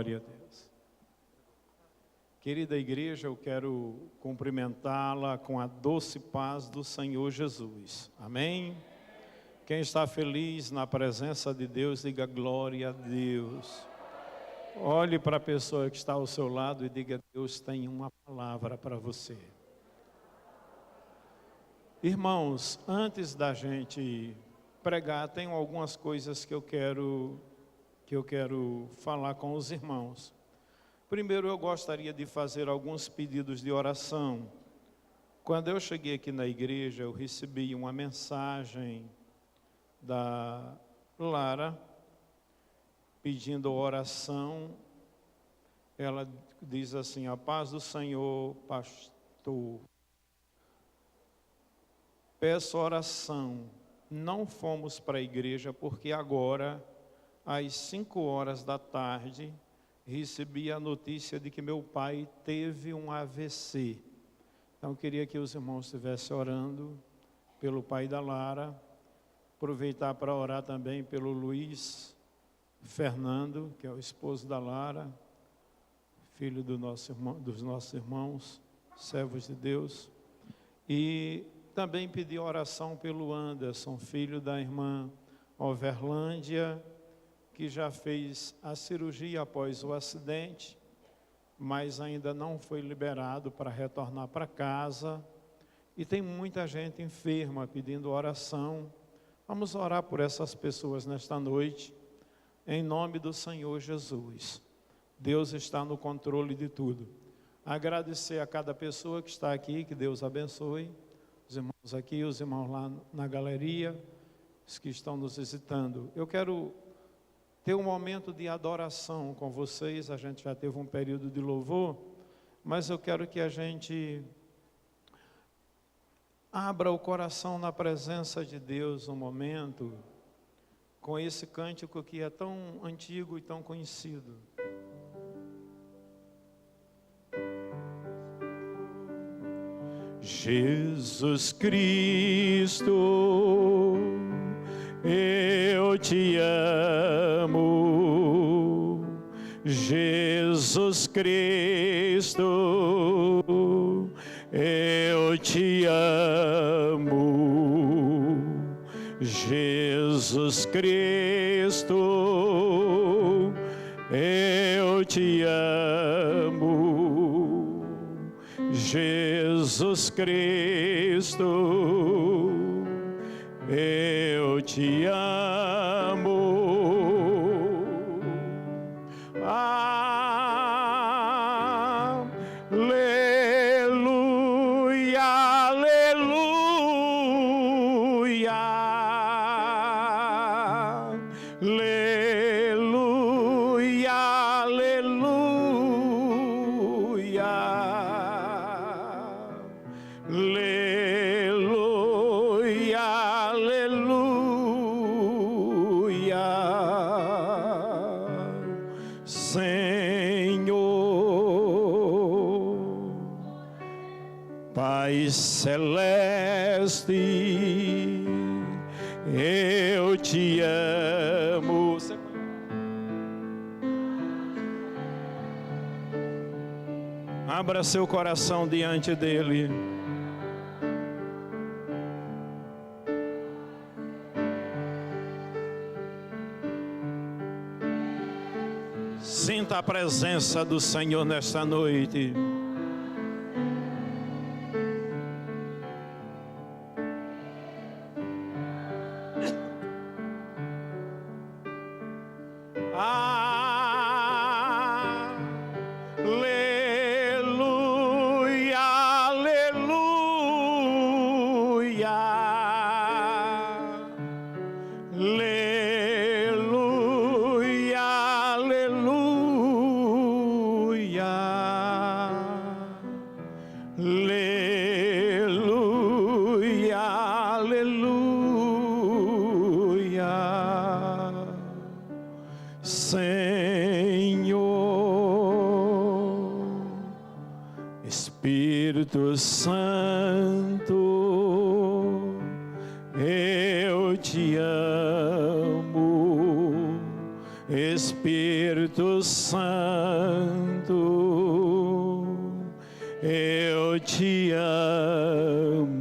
Glória a Deus. Querida igreja, eu quero cumprimentá-la com a doce paz do Senhor Jesus. Amém? Quem está feliz na presença de Deus, diga glória a Deus. Olhe para a pessoa que está ao seu lado e diga: Deus tem uma palavra para você. Irmãos, antes da gente pregar, tenho algumas coisas que eu quero falar com os irmãos. Primeiro, eu gostaria de fazer alguns pedidos de oração. Quando eu cheguei aqui na igreja, eu recebi uma mensagem da Lara pedindo oração. Ela diz assim: a paz do Senhor, pastor. Peço oração. Não fomos para a igreja porque agora, às 5 da tarde, recebi a notícia de que meu pai teve um AVC. Então, eu queria que os irmãos estivessem orando pelo pai da Lara. Aproveitar para orar também pelo Luiz Fernando, que é o esposo da Lara, filho dos nossos irmãos, servos de Deus. E também pedi oração pelo Anderson, filho da irmã Overlândia, que já fez a cirurgia após o acidente, mas ainda não foi liberado para retornar para casa. E tem muita gente enferma pedindo oração. Vamos orar por essas pessoas nesta noite, em nome do Senhor Jesus. Deus está no controle de tudo. Agradecer a cada pessoa que está aqui, que Deus abençoe. Os irmãos aqui, os irmãos lá na galeria, os que estão nos visitando. Eu quero ter um momento de adoração com vocês. A gente já teve um período de louvor, mas eu quero que a gente abra o coração na presença de Deus um momento, com esse cântico que é tão antigo e tão conhecido. Jesus Cristo, eu te amo. Jesus Cristo, eu te amo. Jesus Cristo, eu te amo. Jesus Cristo, eu te amo. Aleluia, aleluia, aleluia, aleluia, aleluia, aleluia, Senhor, Pai Celeste, eu te amo. Abra seu coração diante dele. Sinta a presença do Senhor nesta noite. Aleluia, aleluia, aleluia, aleluia, aleluia, aleluia, Senhor, Espírito Santo, eu te amo. Espírito Espírito Santo, eu te amo.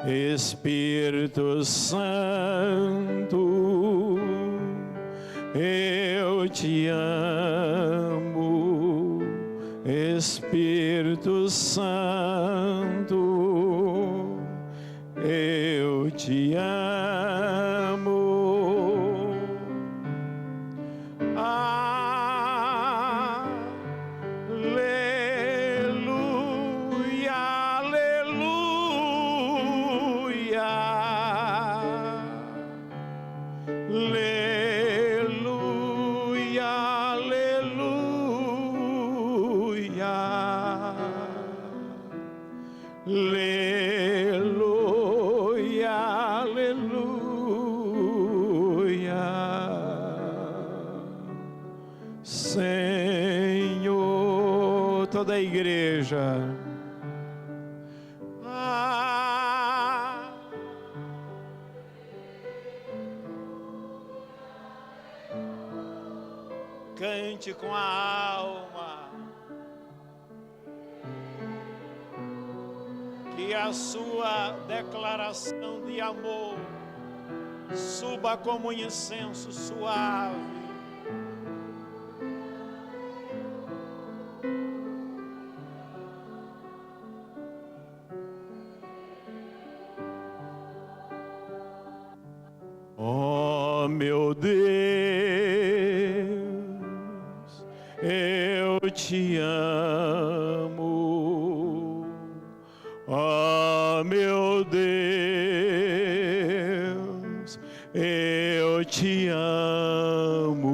Espírito Santo, eu te amo. Espírito Santo, eu te amo. Aleluia, aleluia, aleluia, aleluia, aleluia, aleluia. Senhor, toda a igreja, cante com a alma, que a sua declaração de amor suba como um incenso suave. Oh, meu Deus, eu te amo. Oh, meu Deus, eu te amo.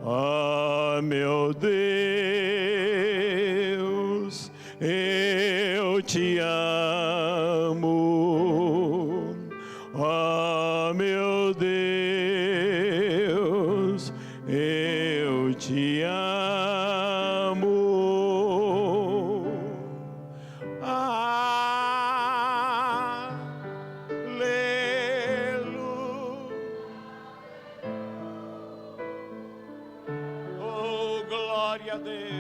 Oh, meu Deus, eu te amo. Oh, meu Deus, eu te amo. Aleluia. Oh, glória a Deus.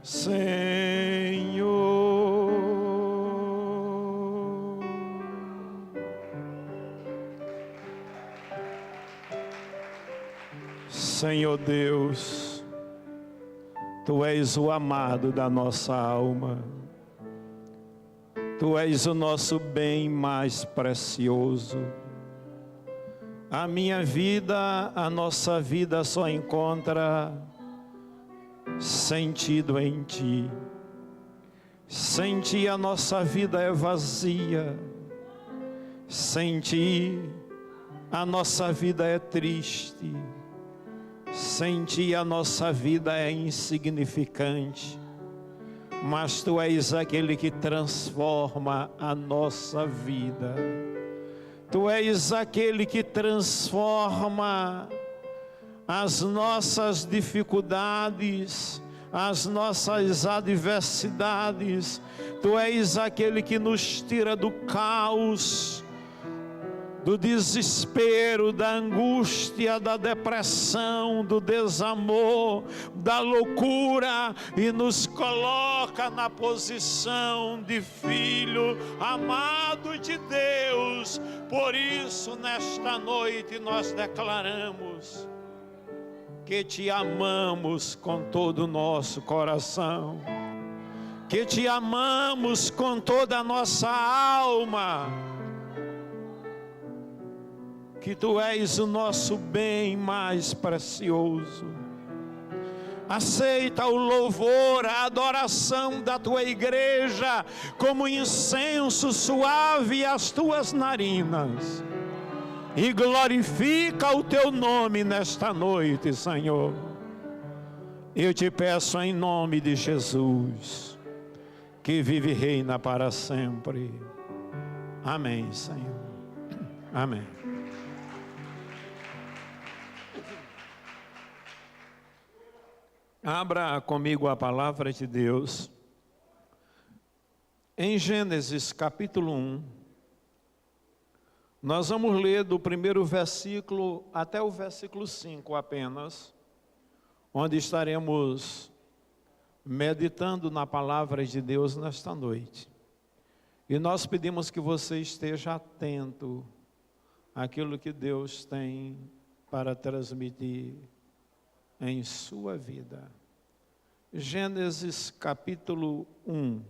Senhor, Senhor Deus, Tu és o amado da nossa alma, Tu és o nosso bem mais precioso. A minha vida, a nossa vida só encontra sentido em Ti. Sem Ti a nossa vida é vazia. Sem Ti a nossa vida é triste. Sem Ti a nossa vida é insignificante. Mas Tu és aquele que transforma a nossa vida. Tu és aquele que transforma as nossas dificuldades, as nossas adversidades. Tu és aquele que nos tira do caos, do desespero, da angústia, da depressão, do desamor, da loucura e nos coloca na posição de filho amado de Deus. Por isso, nesta noite nós declaramos que Te amamos com todo o nosso coração, que Te amamos com toda a nossa alma, que Tu és o nosso bem mais precioso. Aceita o louvor, a adoração da Tua igreja como incenso suave às Tuas narinas. E glorifica o Teu nome nesta noite, Senhor. Eu Te peço em nome de Jesus, que vive e reina para sempre. Amém, Senhor. Amém. Abra comigo a palavra de Deus. Em Gênesis capítulo 1, nós vamos ler do primeiro versículo até o versículo 5 apenas, onde estaremos meditando na palavra de Deus nesta noite. E nós pedimos que você esteja atento àquilo que Deus tem para transmitir em sua vida. Gênesis capítulo 1,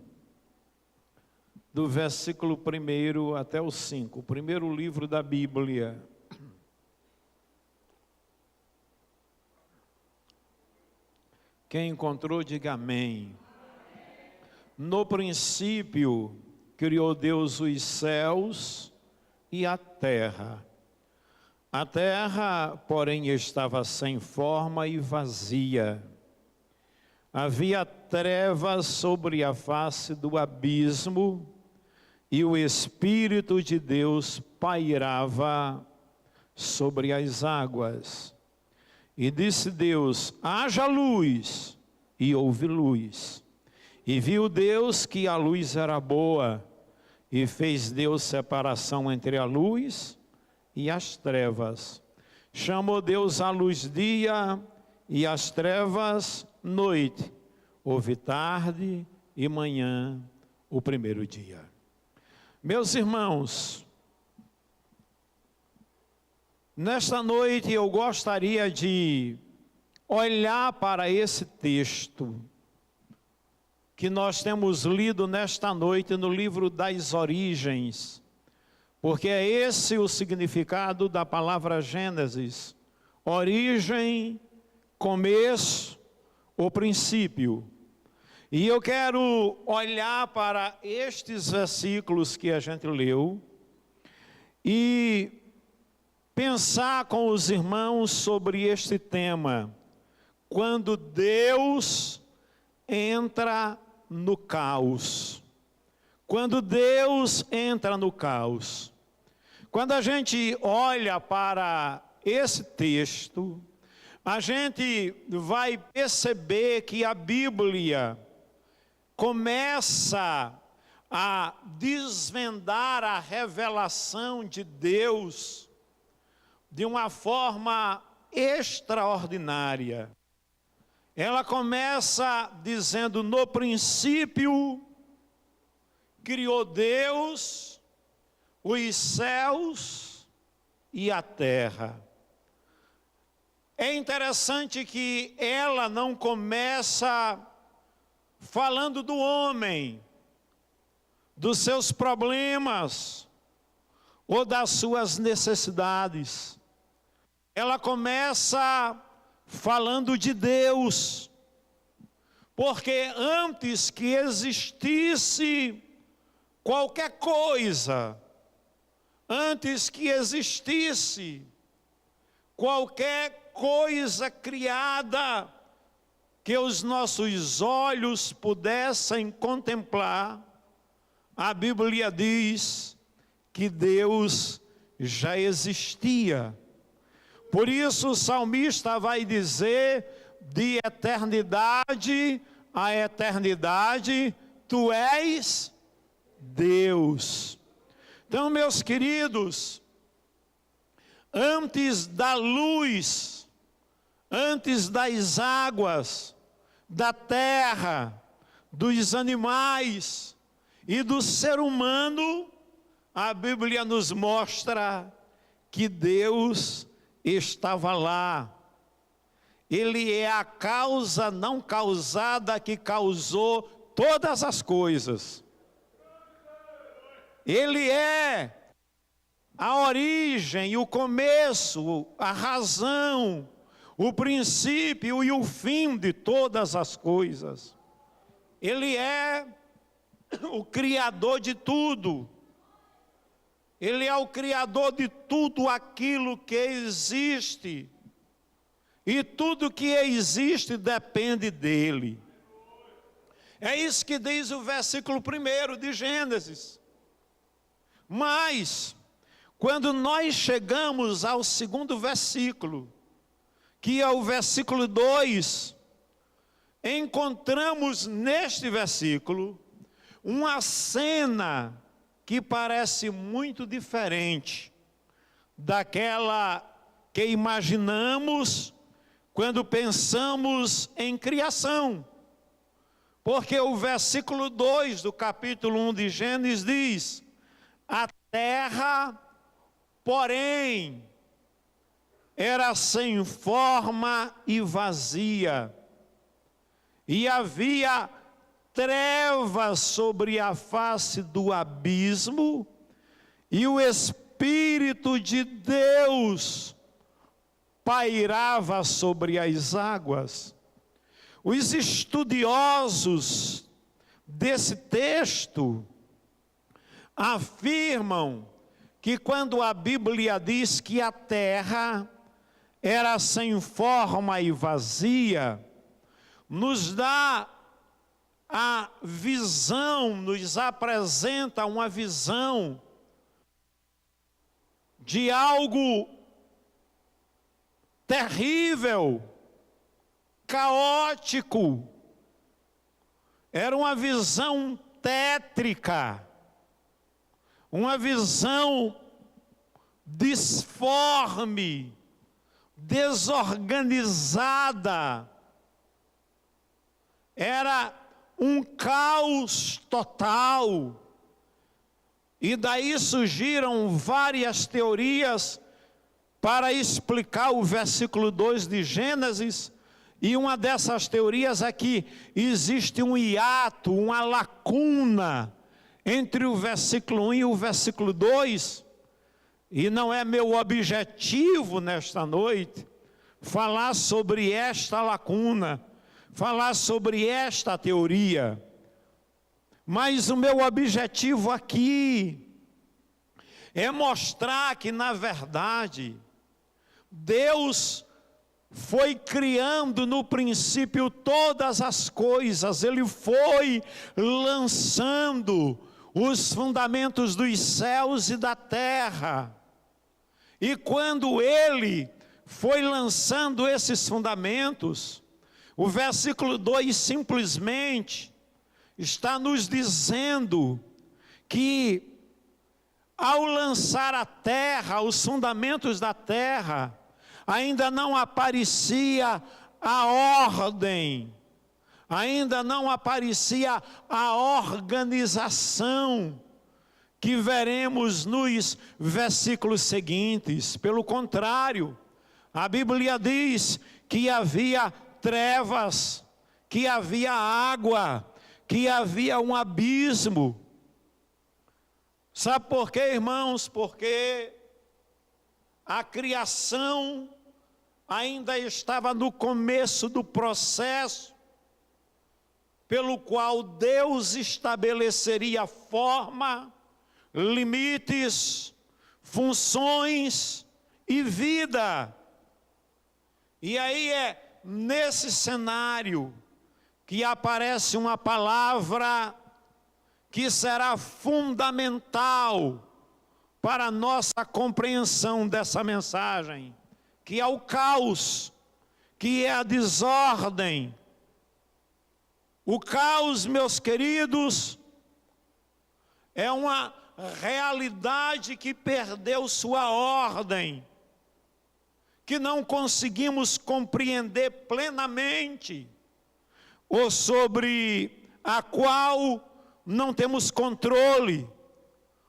do versículo 1 até o 5, o primeiro livro da Bíblia. Quem encontrou, diga amém. No princípio, criou Deus os céus e a terra. A terra, porém, estava sem forma e vazia. Havia trevas sobre a face do abismo, e o Espírito de Deus pairava sobre as águas. E disse Deus: haja luz, e houve luz. E viu Deus que a luz era boa, e fez Deus separação entre a luz e as trevas. Chamou Deus a luz dia, e as trevas noite. Houve tarde e manhã, o primeiro dia. Meus irmãos, nesta noite eu gostaria de olhar para esse texto que nós temos lido nesta noite no livro das Origens, porque é esse o significado da palavra Gênesis: origem, começo, o princípio. E eu quero olhar para estes versículos que a gente leu e pensar com os irmãos sobre este tema: quando Deus entra no caos. Quando Deus entra no caos. Quando a gente olha para esse texto, a gente vai perceber que a Bíblia começa a desvendar a revelação de Deus de uma forma extraordinária. Ela começa dizendo: no princípio criou Deus os céus e a terra. É interessante que ela não começa falando do homem, dos seus problemas ou das suas necessidades. Ela começa falando de Deus, porque antes que existisse qualquer coisa, antes que existisse qualquer coisa criada que os nossos olhos pudessem contemplar, a Bíblia diz que Deus já existia. Por isso o salmista vai dizer: de eternidade a eternidade, tu és Deus. Então, meus queridos, antes da luz, antes das águas, da terra, dos animais e do ser humano, a Bíblia nos mostra que Deus estava lá. Ele é a causa não causada que causou todas as coisas. Ele é a origem, o começo, a razão, o princípio e o fim de todas as coisas. Ele é o Criador de tudo. Ele é o Criador de tudo aquilo que existe. E tudo que existe depende dele. É isso que diz o versículo 1 de Gênesis. Mas, Quando nós chegamos ao segundo versículo, que é o versículo 2, encontramos neste versículo uma cena que parece muito diferente daquela que imaginamos quando pensamos em criação. Porque o versículo 2 do capítulo 1 de Gênesis diz: a terra, porém, era sem forma e vazia, e havia trevas sobre a face do abismo, e o Espírito de Deus pairava sobre as águas. Os estudiosos desse texto afirmam que quando a Bíblia diz que a terra era sem forma e vazia, nos dá a visão, nos apresenta uma visão de algo terrível, caótico. Era uma visão tétrica, uma visão disforme, desorganizada. Era um caos total. E daí surgiram várias teorias para explicar o versículo 2 de Gênesis. E uma dessas teorias é que existe um hiato, uma lacuna entre o versículo 1 e o versículo 2. E não é meu objetivo nesta noite falar sobre esta lacuna, falar sobre esta teoria. Mas o meu objetivo aqui é mostrar que, na verdade, Deus foi criando no princípio todas as coisas. Ele foi lançando os fundamentos dos céus e da terra. E quando Ele foi lançando esses fundamentos, o versículo 2 simplesmente está nos dizendo que, ao lançar a terra, os fundamentos da terra, ainda não aparecia a ordem, ainda não aparecia a organização que veremos nos versículos seguintes. Pelo contrário, a Bíblia diz que havia trevas, que havia água, que havia um abismo. Sabe por quê, irmãos? Porque a criação ainda estava no começo do processo pelo qual Deus estabeleceria forma, limites, funções e vida. E aí é nesse cenário que aparece uma palavra que será fundamental para a nossa compreensão dessa mensagem, que é o caos, que é a desordem. O caos, meus queridos, é uma realidade que perdeu sua ordem, que não conseguimos compreender plenamente, ou sobre a qual não temos controle.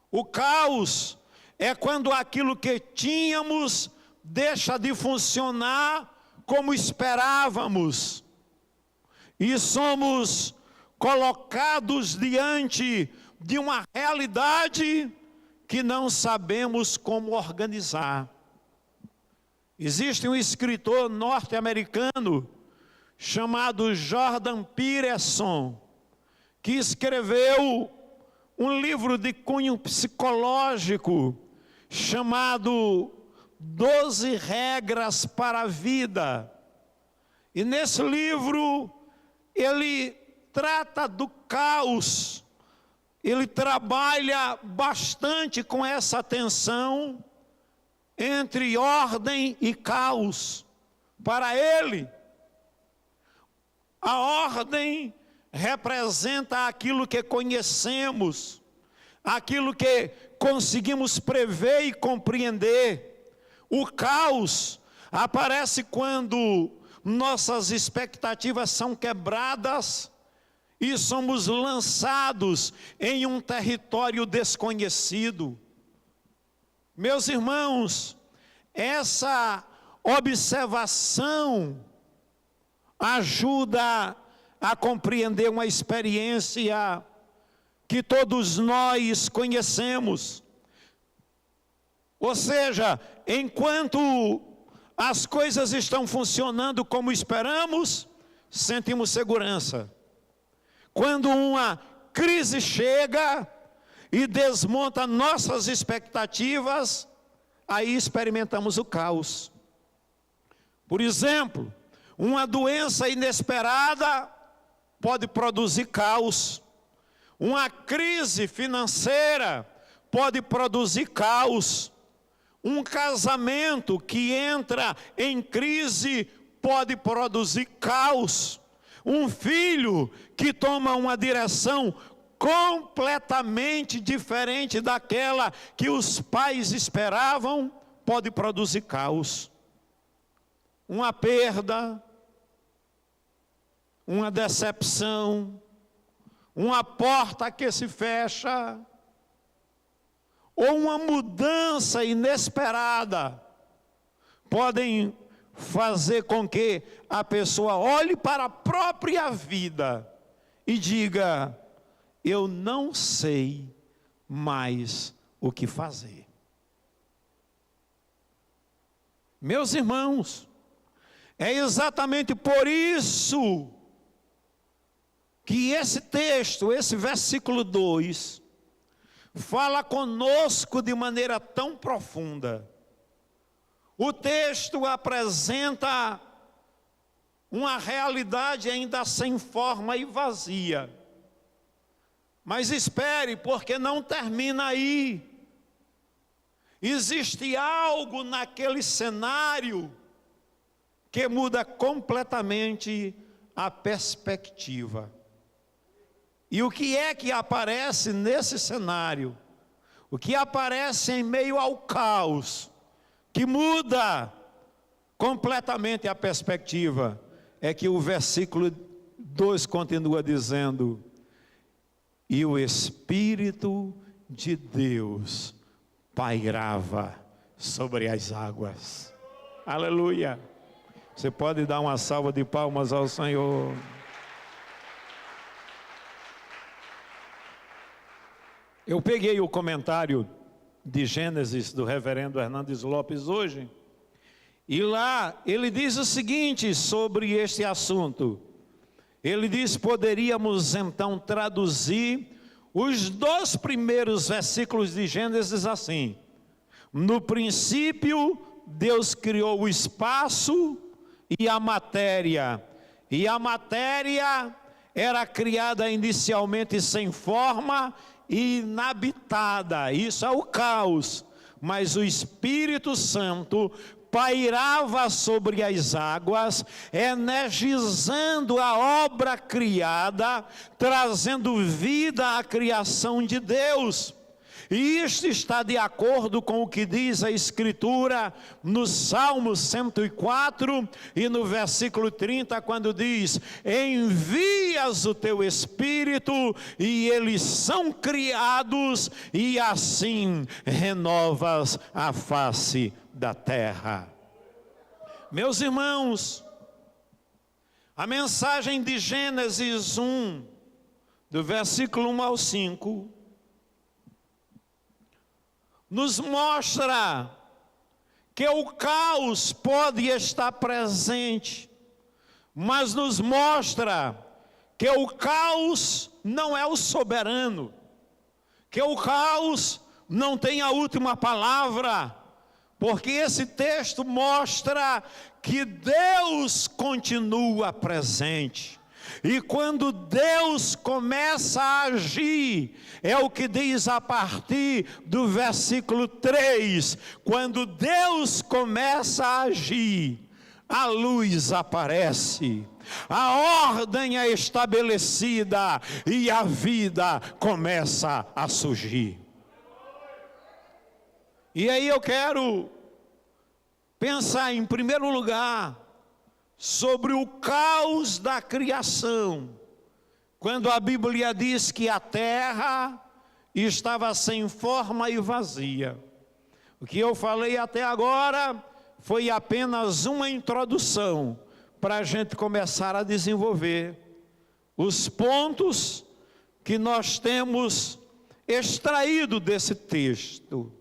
O caos é quando aquilo que tínhamos deixa de funcionar como esperávamos, e somos colocados diante de uma realidade que não sabemos como organizar. Existe um escritor norte-americano chamado Jordan Peterson, que escreveu um livro de cunho psicológico chamado 12 Regras para a Vida. E nesse livro ele trata do caos ele trabalha bastante com essa tensão entre ordem e caos. Para ele, a ordem representa aquilo que conhecemos, aquilo que conseguimos prever e compreender. O caos aparece quando nossas expectativas são quebradas e somos lançados em um território desconhecido. Meus irmãos, essa observação ajuda a compreender uma experiência que todos nós conhecemos. Ou seja, enquanto as coisas estão funcionando como esperamos, sentimos segurança. Quando uma crise chega e desmonta nossas expectativas, aí experimentamos o caos. Por exemplo, uma doença inesperada pode produzir caos. Uma crise financeira pode produzir caos. Um casamento que entra em crise pode produzir caos. Um filho que toma uma direção completamente diferente daquela que os pais esperavam pode produzir caos. Uma perda, uma decepção, uma porta que se fecha, ou uma mudança inesperada, podem fazer com que a pessoa olhe para a própria vida e diga: eu não sei mais o que fazer. Meus irmãos, é exatamente por isso que esse texto, esse versículo 2, fala conosco de maneira tão profunda. O texto apresenta uma realidade ainda sem forma e vazia. Mas espere, porque não termina aí. Existe algo naquele cenário que muda completamente a perspectiva. E o que é que aparece nesse cenário? O que aparece em meio ao caos, que muda completamente a perspectiva, é que o versículo 2 continua dizendo: e o Espírito de Deus pairava sobre as águas. Aleluia! Você pode dar uma salva de palmas ao Senhor. Eu peguei o comentário de Gênesis do reverendo Hernandes Lopes hoje, e lá ele diz o seguinte sobre este assunto. Ele diz: poderíamos então traduzir os 2 primeiros versículos de Gênesis assim: no princípio Deus criou o espaço e a matéria era criada inicialmente sem forma e inabitada. Isso é o caos. Mas o Espírito Santo pairava sobre as águas, energizando a obra criada, trazendo vida à criação de Deus. E isto está de acordo com o que diz a Escritura no Salmo 104 e no versículo 30, quando diz: envias o teu Espírito e eles são criados, e assim renovas a face da terra. Meus irmãos, a mensagem de Gênesis 1, do versículo 1 ao 5, nos mostra que o caos pode estar presente, mas nos mostra que o caos não é o soberano, que o caos não tem a última palavra, porque esse texto mostra que Deus continua presente. E quando Deus começa a agir, é o que diz a partir do versículo 3, quando Deus começa a agir, a luz aparece, a ordem é estabelecida e a vida começa a surgir. E aí eu quero pensar em primeiro lugar sobre o caos da criação, quando a Bíblia diz que a terra estava sem forma e vazia. O que eu falei até agora foi apenas uma introdução para a gente começar a desenvolver os pontos que nós temos extraído desse texto.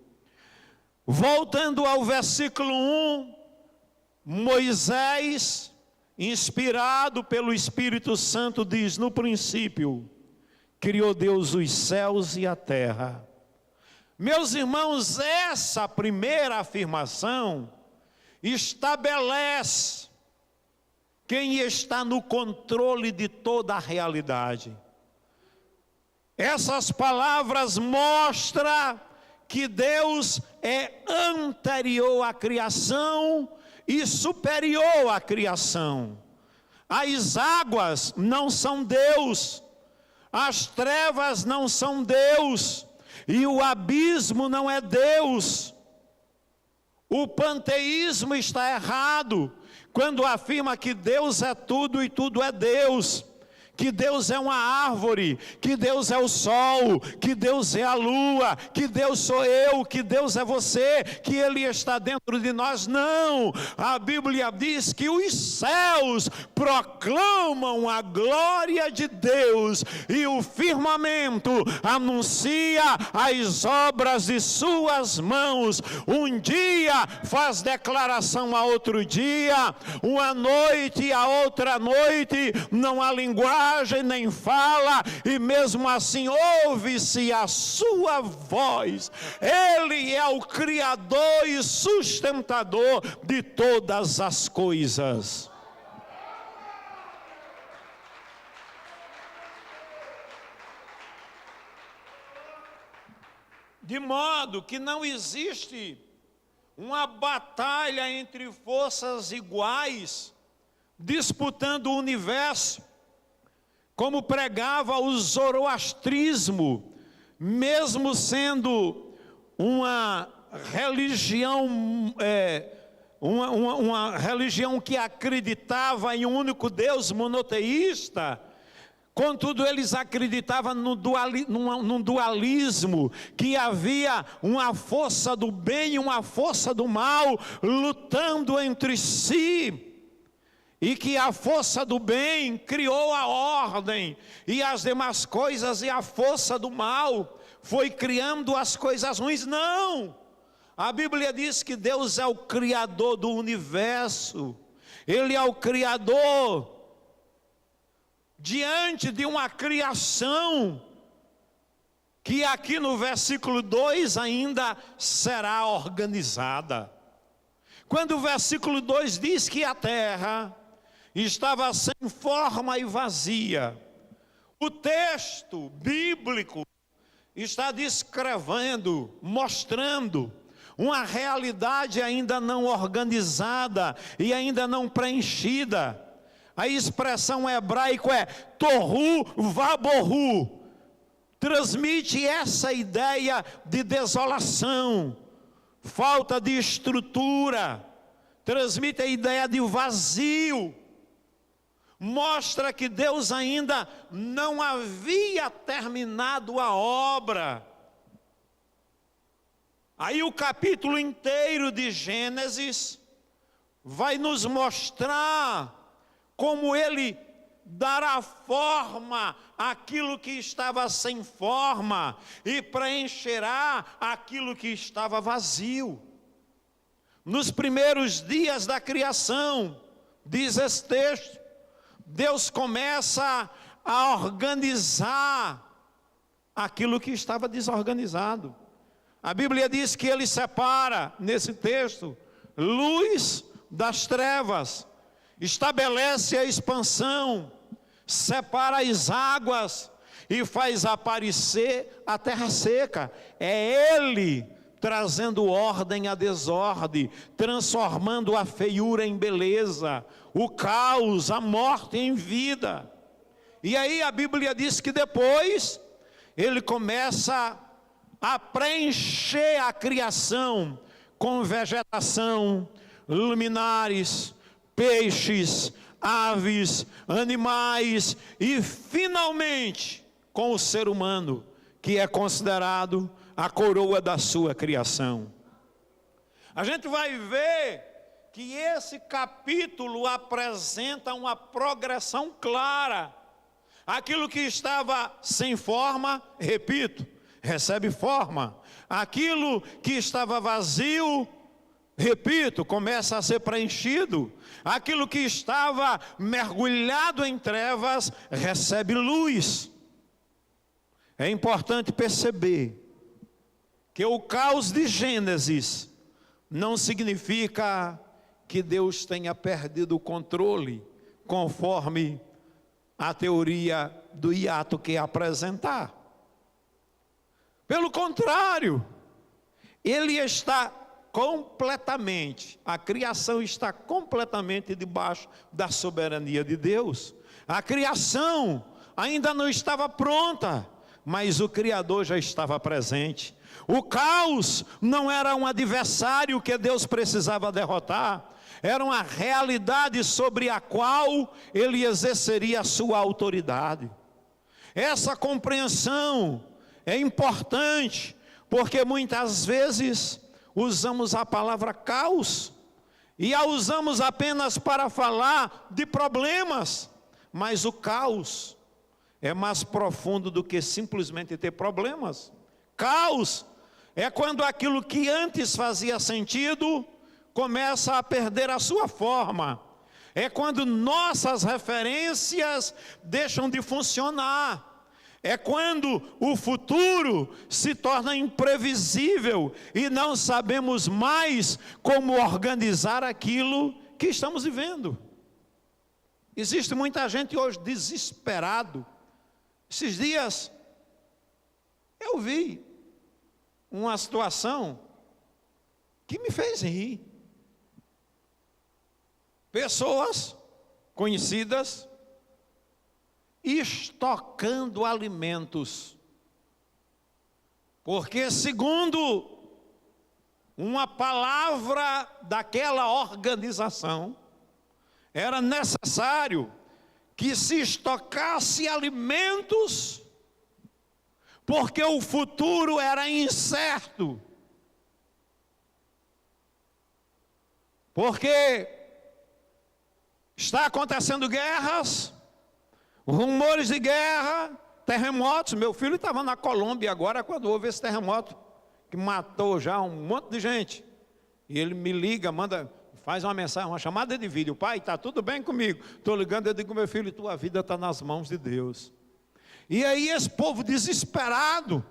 Voltando ao versículo 1, Moisés, inspirado pelo Espírito Santo, diz: no princípio, criou Deus os céus e a terra. Meus irmãos, essa primeira afirmação estabelece quem está no controle de toda a realidade. Essas palavras mostram que Deus é anterior à criação e superior à criação. As águas não são Deus, as trevas não são Deus, e o abismo não é Deus. O panteísmo está errado quando afirma que Deus é tudo e tudo é Deus, que Deus é uma árvore, que Deus é o sol, que Deus é a lua, que Deus sou eu, que Deus é você, que Ele está dentro de nós. Não, a Bíblia diz que os céus proclamam a glória de Deus e o firmamento anuncia as obras de suas mãos. Um dia faz declaração a outro dia, uma noite a outra noite, não há linguagem nem fala, e mesmo assim ouve-se a sua voz. Ele é o Criador e sustentador de todas as coisas. De modo que não existe uma batalha entre forças iguais disputando o universo, como pregava o zoroastrismo, mesmo sendo uma religião, uma religião que acreditava em um único Deus monoteísta. Contudo, eles acreditavam num dualismo, que havia uma força do bem e uma força do mal lutando entre si, e que a força do bem criou a ordem e as demais coisas, e a força do mal foi criando as coisas ruins. Não! A Bíblia diz que Deus é o Criador do universo, Ele é o Criador diante de uma criação que aqui no versículo 2 ainda será organizada. Quando o versículo 2 diz que a terra estava sem forma e vazia, o texto bíblico está descrevendo, mostrando uma realidade ainda não organizada e ainda não preenchida. A expressão hebraica é tohu vabohu, transmite essa ideia de desolação, falta de estrutura, transmite a ideia de vazio. Mostra que Deus ainda não havia terminado a obra. Aí o capítulo inteiro de Gênesis vai nos mostrar como Ele dará forma àquilo que estava sem forma e preencherá aquilo que estava vazio. Nos primeiros dias da criação, diz esse texto, Deus começa a organizar aquilo que estava desorganizado. A Bíblia diz que Ele separa, nesse texto, luz das trevas, estabelece a expansão, separa as águas e faz aparecer a terra seca. É Ele trazendo ordem à desordem, transformando a feiura em beleza, o caos, a morte em vida. E aí a Bíblia diz que depois Ele começa a preencher a criação com vegetação, luminares, peixes, aves, animais e finalmente com o ser humano, que é considerado a coroa da sua criação. A gente vai ver que esse capítulo apresenta uma progressão clara. Aquilo que estava sem forma, repito, recebe forma. Aquilo que estava vazio, repito, começa a ser preenchido. Aquilo que estava mergulhado em trevas, recebe luz. É importante perceber que o caos de Gênesis não significa que Deus tenha perdido o controle, conforme a teoria do hiato que apresentar. Pelo contrário, Ele está completamente, a criação está completamente debaixo da soberania de Deus. A criação ainda não estava pronta, mas o Criador já estava presente. O caos não era um adversário que Deus precisava derrotar, era uma realidade sobre a qual Ele exerceria a sua autoridade. Essa compreensão é importante, porque muitas vezes usamos a palavra caos, e a usamos apenas para falar de problemas, mas o caos é mais profundo do que simplesmente ter problemas. Caos é quando aquilo que antes fazia sentido começa a perder a sua forma. É quando nossas referências deixam de funcionar. É quando o futuro se torna imprevisível e não sabemos mais como organizar aquilo que estamos vivendo. Existe muita gente hoje desesperado. Esses dias eu vi uma situação que me fez rir. Pessoas conhecidas estocando alimentos, porque segundo uma palavra daquela organização, era necessário que se estocasse alimentos, porque o futuro era incerto, porque está acontecendo guerras, rumores de guerra, terremotos. Meu filho estava na Colômbia agora quando houve esse terremoto que matou já um monte de gente. E ele me liga, faz uma mensagem, uma chamada de vídeo: pai, está tudo bem comigo? Estou ligando, eu digo: meu filho, tua vida está nas mãos de Deus. E aí esse povo desesperado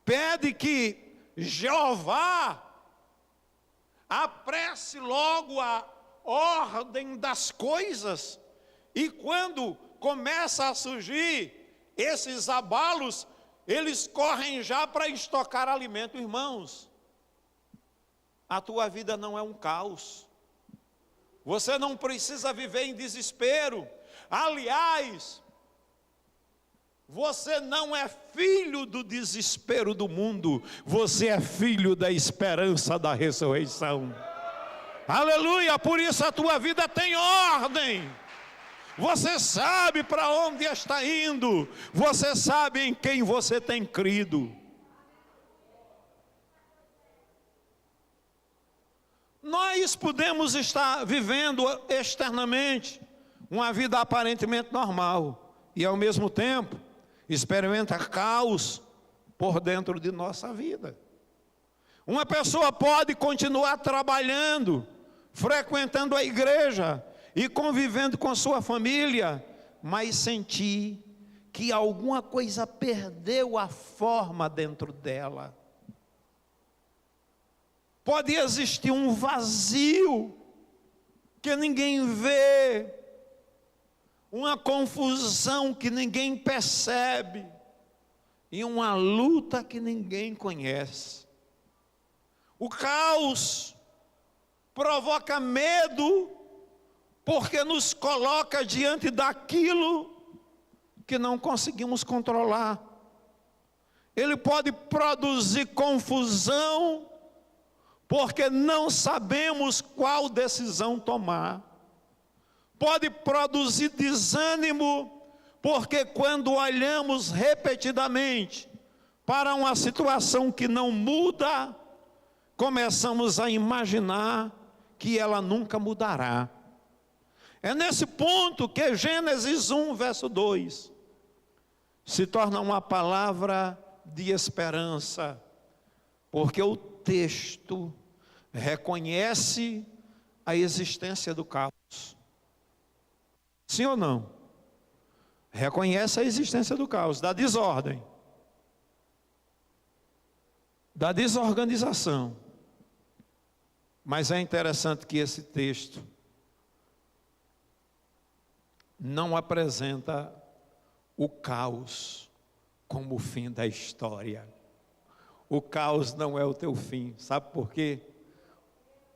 pede que Jeová apresse logo a ordem das coisas. E quando começa a surgir esses abalos, eles correm já para estocar alimento. Irmãos, a tua vida não é um caos. Você não precisa viver em desespero. Aliás, você não é filho do desespero do mundo, você é filho da esperança da ressurreição. Aleluia! Por isso a tua vida tem ordem. Você sabe para onde está indo. Você sabe em quem você tem crido. Nós podemos estar vivendo externamente uma vida aparentemente normal e ao mesmo tempo experimentar caos por dentro de nossa vida. Uma pessoa pode continuar trabalhando, frequentando a igreja e convivendo com sua família, mas sentir que alguma coisa perdeu a forma dentro dela. Pode existir um vazio que ninguém vê, uma confusão que ninguém percebe, e uma luta que ninguém conhece. O caos provoca medo, porque nos coloca diante daquilo que não conseguimos controlar. Ele pode produzir confusão, porque não sabemos qual decisão tomar. Pode produzir desânimo, porque quando olhamos repetidamente para uma situação que não muda, começamos a imaginar que ela nunca mudará. É nesse ponto que Gênesis 1, verso 2, se torna uma palavra de esperança, porque o texto reconhece a existência do caos. Sim ou não? Reconhece a existência do caos, da desordem, da desorganização. Mas é interessante que esse texto não apresenta o caos como o fim da história. O caos não é o teu fim, sabe por quê?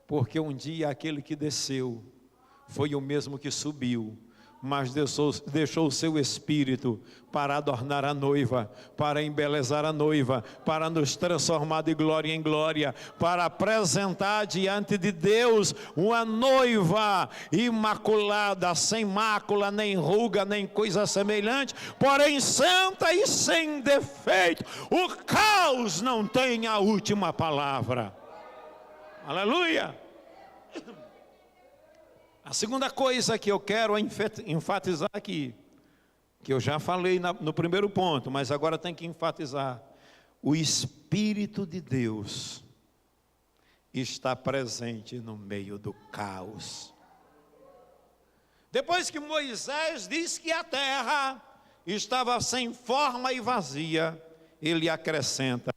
Porque um dia aquele que desceu foi o mesmo que subiu, mas deixou o seu espírito para adornar a noiva, para embelezar a noiva, para nos transformar de glória em glória, para apresentar diante de Deus uma noiva imaculada, sem mácula, nem ruga, nem coisa semelhante, porém santa e sem defeito. O caos não tem a última palavra. Aleluia! A segunda coisa que eu quero enfatizar aqui, que eu já falei no primeiro ponto, mas agora tem que enfatizar: o Espírito de Deus está presente no meio do caos. Depois que Moisés diz que a terra estava sem forma e vazia, ele acrescenta: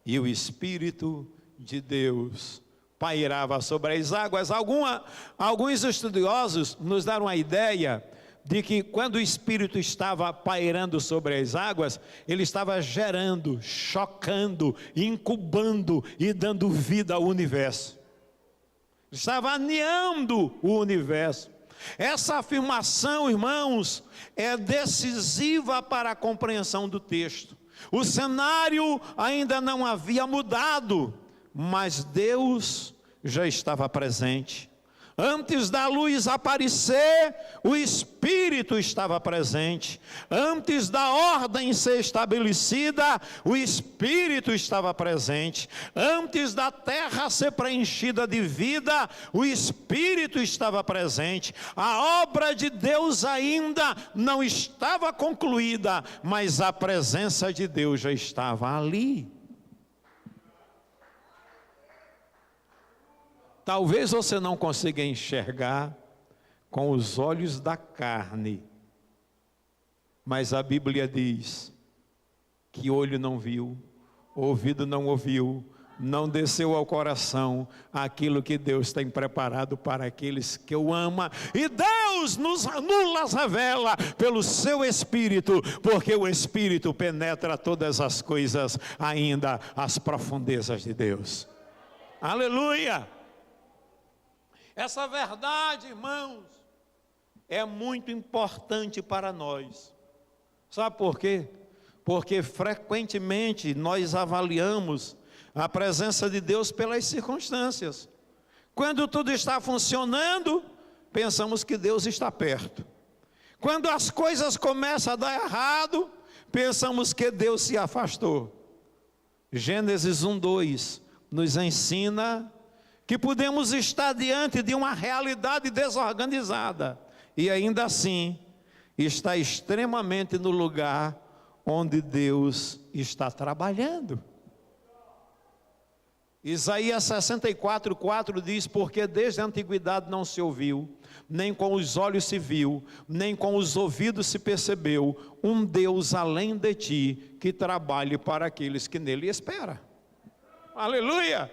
e o Espírito de Deus pairava sobre as águas. Alguns estudiosos nos deram a ideia de que quando o Espírito estava pairando sobre as águas, ele estava gerando, chocando, incubando e dando vida ao universo. Estava aneando o universo. Essa afirmação, irmãos, é decisiva para a compreensão do texto. O cenário ainda não havia mudado, mas Deus já estava presente. Antes da luz aparecer, o Espírito estava presente. Antes da ordem ser estabelecida, o Espírito estava presente. Antes da terra ser preenchida de vida, o Espírito estava presente. A obra de Deus ainda não estava concluída, mas a presença de Deus já estava ali. Talvez você não consiga enxergar com os olhos da carne, mas a Bíblia diz que olho não viu, ouvido não ouviu, não desceu ao coração aquilo que Deus tem preparado para aqueles que o amam. E Deus nos revela pelo seu Espírito, porque o Espírito penetra todas as coisas, ainda as profundezas de Deus. Aleluia! Essa verdade, irmãos, é muito importante para nós. Sabe por quê? Porque frequentemente nós avaliamos a presença de Deus pelas circunstâncias. Quando tudo está funcionando, pensamos que Deus está perto. Quando as coisas começam a dar errado, pensamos que Deus se afastou. Gênesis 1:2 nos ensina que podemos estar diante de uma realidade desorganizada e ainda assim está extremamente no lugar onde Deus está trabalhando. Isaías 64:4 diz: porque desde a antiguidade não se ouviu, nem com os olhos se viu, nem com os ouvidos se percebeu, um Deus além de ti, que trabalhe para aqueles que nele esperam. Aleluia!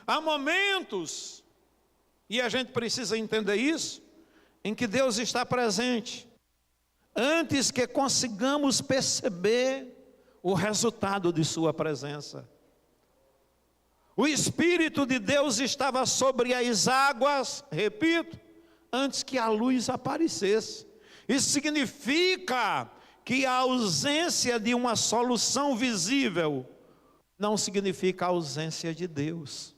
Há momentos, e a gente precisa entender isso, em que Deus está presente, antes que consigamos perceber o resultado de sua presença. O Espírito de Deus estava sobre as águas, repito, antes que a luz aparecesse. Isso significa que a ausência de uma solução visível não significa a ausência de Deus.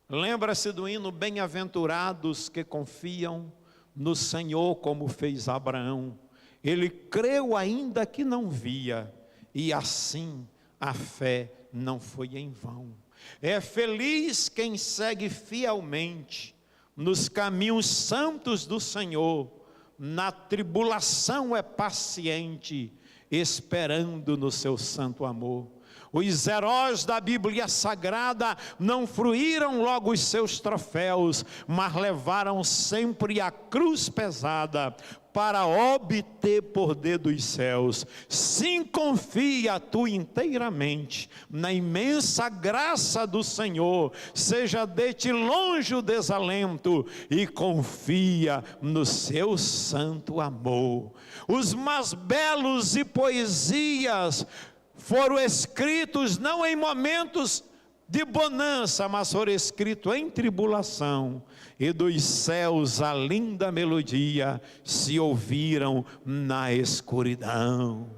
Lembra-se do hino bem-aventurados que confiam no Senhor, como fez Abraão. Ele creu ainda que não via, e assim a fé não foi em vão. É feliz quem segue fielmente nos caminhos santos do Senhor, na tribulação é paciente, esperando no seu santo amor. Os heróis da Bíblia Sagrada não fruíram logo os seus troféus, mas levaram sempre a cruz pesada para obter poder dos céus. Sim, confia tu inteiramente na imensa graça do Senhor, seja de ti longe o desalento e confia no seu santo amor. Os mais belos e poesias foram escritos não em momentos de bonança, mas foram escritos em tribulação, e dos céus a linda melodia se ouviram na escuridão.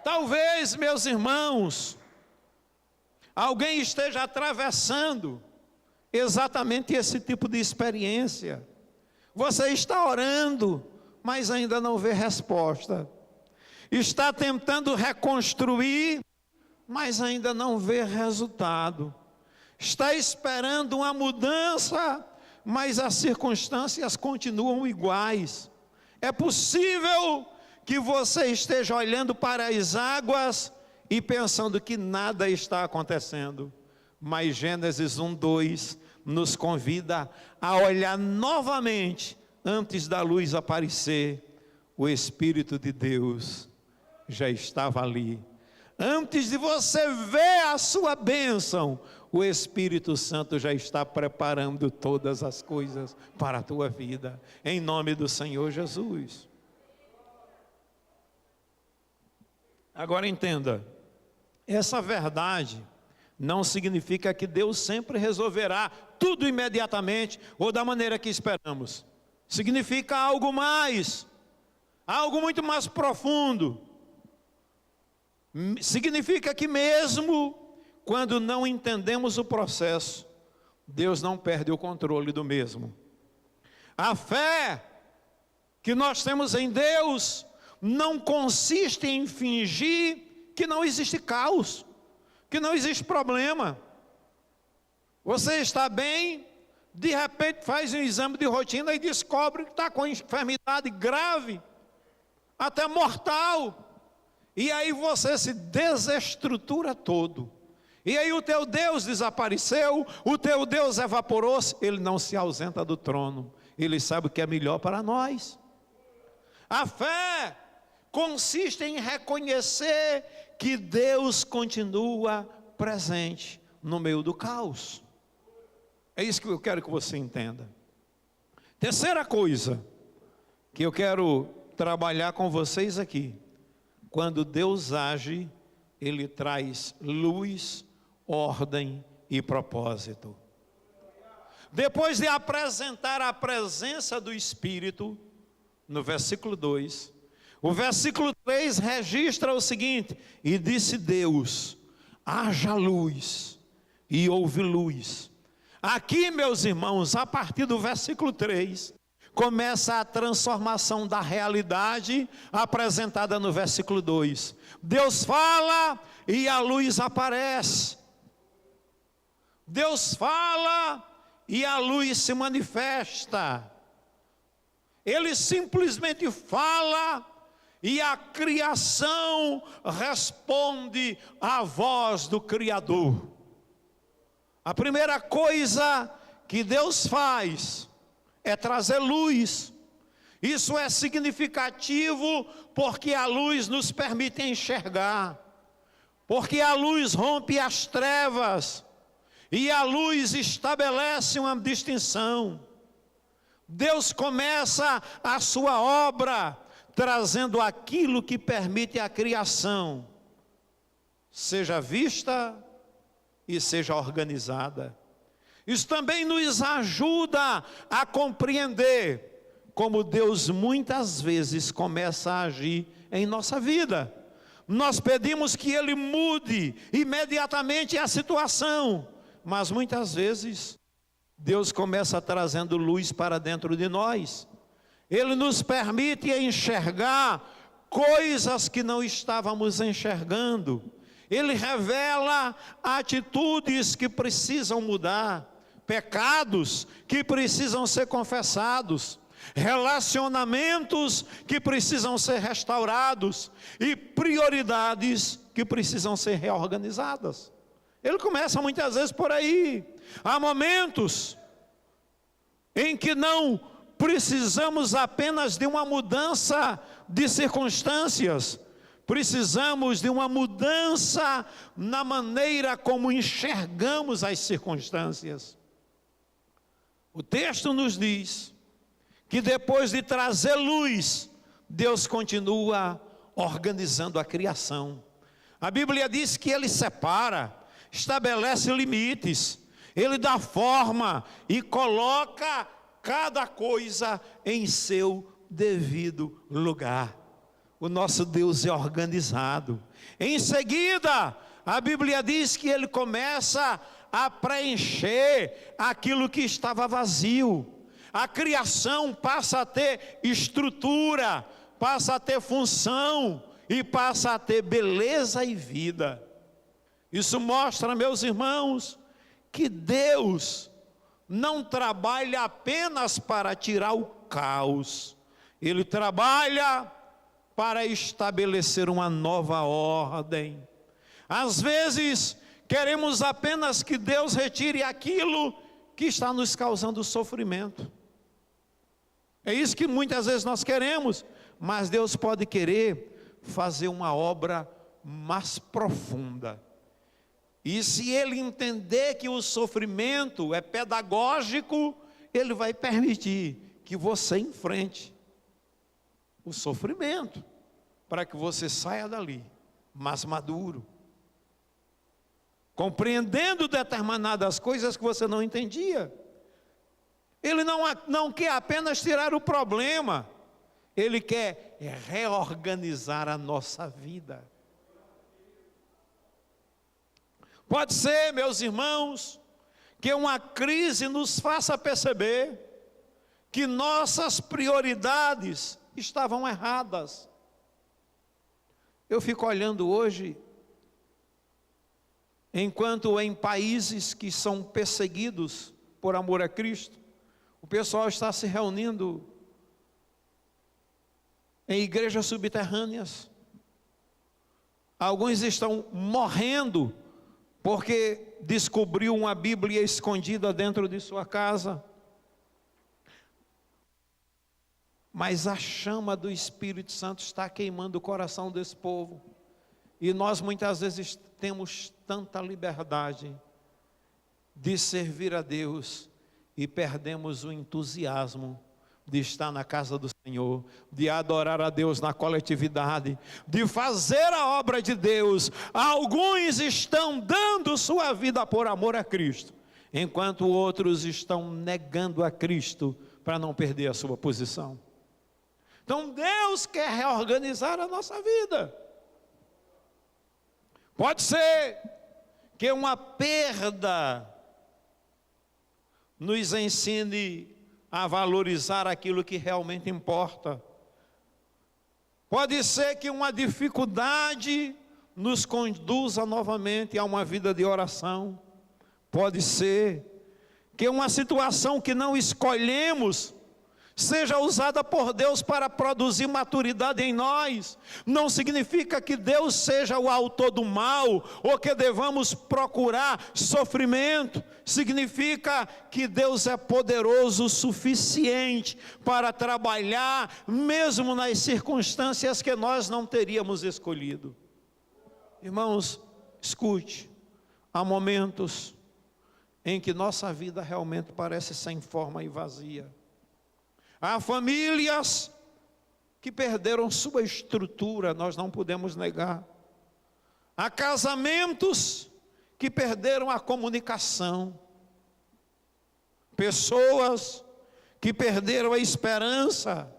Talvez, meus irmãos, alguém esteja atravessando exatamente esse tipo de experiência. Você está orando, mas ainda não vê resposta. Está tentando reconstruir, mas ainda não vê resultado. Está esperando uma mudança, mas as circunstâncias continuam iguais. É possível que você esteja olhando para as águas e pensando que nada está acontecendo. Mas Gênesis 1:2 nos convida a olhar novamente, antes da luz aparecer. O Espírito de Deus já estava ali. Antes de você ver a sua bênção, o Espírito Santo já está preparando todas as coisas para a tua vida, em nome do Senhor Jesus. Agora entenda, essa verdade não significa que Deus sempre resolverá tudo imediatamente ou da maneira que esperamos. Significa algo mais, algo muito mais profundo. Significa que mesmo quando não entendemos o processo, Deus não perde o controle do mesmo. A fé que nós temos em Deus não consiste em fingir que não existe caos, que não existe problema. Você está bem, de repente faz um exame de rotina e descobre que está com enfermidade grave, até mortal. E aí você se desestrutura todo. E aí o teu Deus desapareceu, o teu Deus evaporou-se. Ele não se ausenta do trono. Ele sabe o que é melhor para nós. A fé consiste em reconhecer que Deus continua presente no meio do caos. É isso que eu quero que você entenda. Terceira coisa que eu quero trabalhar com vocês aqui. Quando Deus age, Ele traz luz, ordem e propósito. Depois de apresentar a presença do Espírito, no versículo 2, o versículo 3 registra o seguinte: e disse Deus, haja luz, e houve luz. Aqui, meus irmãos, a partir do versículo 3, começa a transformação da realidade apresentada no versículo 2. Deus fala e a luz aparece. Deus fala e a luz se manifesta. Ele simplesmente fala e a criação responde à voz do Criador. A primeira coisa que Deus faz é trazer luz. Isso é significativo porque a luz nos permite enxergar, porque a luz rompe as trevas. E a luz estabelece uma distinção. Deus começa a sua obra trazendo aquilo que permite a criação seja vista e seja organizada. Isso também nos ajuda a compreender como Deus muitas vezes começa a agir em nossa vida. Nós pedimos que Ele mude imediatamente a situação, mas muitas vezes Deus começa trazendo luz para dentro de nós. Ele nos permite enxergar coisas que não estávamos enxergando. Ele revela atitudes que precisam mudar, pecados que precisam ser confessados, relacionamentos que precisam ser restaurados e prioridades que precisam ser reorganizadas. Ele começa muitas vezes por aí. Há momentos em que não precisamos apenas de uma mudança de circunstâncias, precisamos de uma mudança na maneira como enxergamos as circunstâncias. O texto nos diz que depois de trazer luz, Deus continua organizando a criação. A Bíblia diz que Ele separa, estabelece limites, Ele dá forma e coloca cada coisa em seu devido lugar. O nosso Deus é organizado. Em seguida, a Bíblia diz que Ele começa a preencher aquilo que estava vazio. A criação passa a ter estrutura, passa a ter função e passa a ter beleza e vida. Isso mostra, meus irmãos, que Deus não trabalha apenas para tirar o caos. Ele trabalha para estabelecer uma nova ordem. Às vezes, queremos apenas que Deus retire aquilo que está nos causando sofrimento. É isso que muitas vezes nós queremos, mas Deus pode querer fazer uma obra mais profunda. E se Ele entender que o sofrimento é pedagógico, Ele vai permitir que você enfrente o sofrimento, para que você saia dali mais maduro, compreendendo determinadas coisas que você não entendia. Ele não quer apenas tirar o problema, Ele quer reorganizar a nossa vida. Pode ser, meus irmãos, que uma crise nos faça perceber que nossas prioridades estavam erradas. Eu fico olhando hoje, enquanto em países que são perseguidos por amor a Cristo, o pessoal está se reunindo em igrejas subterrâneas. Alguns estão morrendo porque descobriu uma Bíblia escondida dentro de sua casa. Mas a chama do Espírito Santo está queimando o coração desse povo. E nós muitas vezes temos tanta liberdade de servir a Deus e perdemos o entusiasmo de estar na casa do Senhor, de adorar a Deus na coletividade, de fazer a obra de Deus. Alguns estão dando sua vida por amor a Cristo, enquanto outros estão negando a Cristo para não perder a sua posição. Então Deus quer reorganizar a nossa vida. Pode ser que uma perda nos ensine a valorizar aquilo que realmente importa. Pode ser que uma dificuldade nos conduza novamente a uma vida de oração. Pode ser que uma situação que não escolhemos seja usada por Deus para produzir maturidade em nós. Não significa que Deus seja o autor do mal, ou que devamos procurar sofrimento. Significa que Deus é poderoso o suficiente para trabalhar, mesmo nas circunstâncias que nós não teríamos escolhido. Irmãos, escute, há momentos em que nossa vida realmente parece sem forma e vazia. Há famílias que perderam sua estrutura, nós não podemos negar. Há casamentos que perderam a comunicação. Pessoas que perderam a esperança.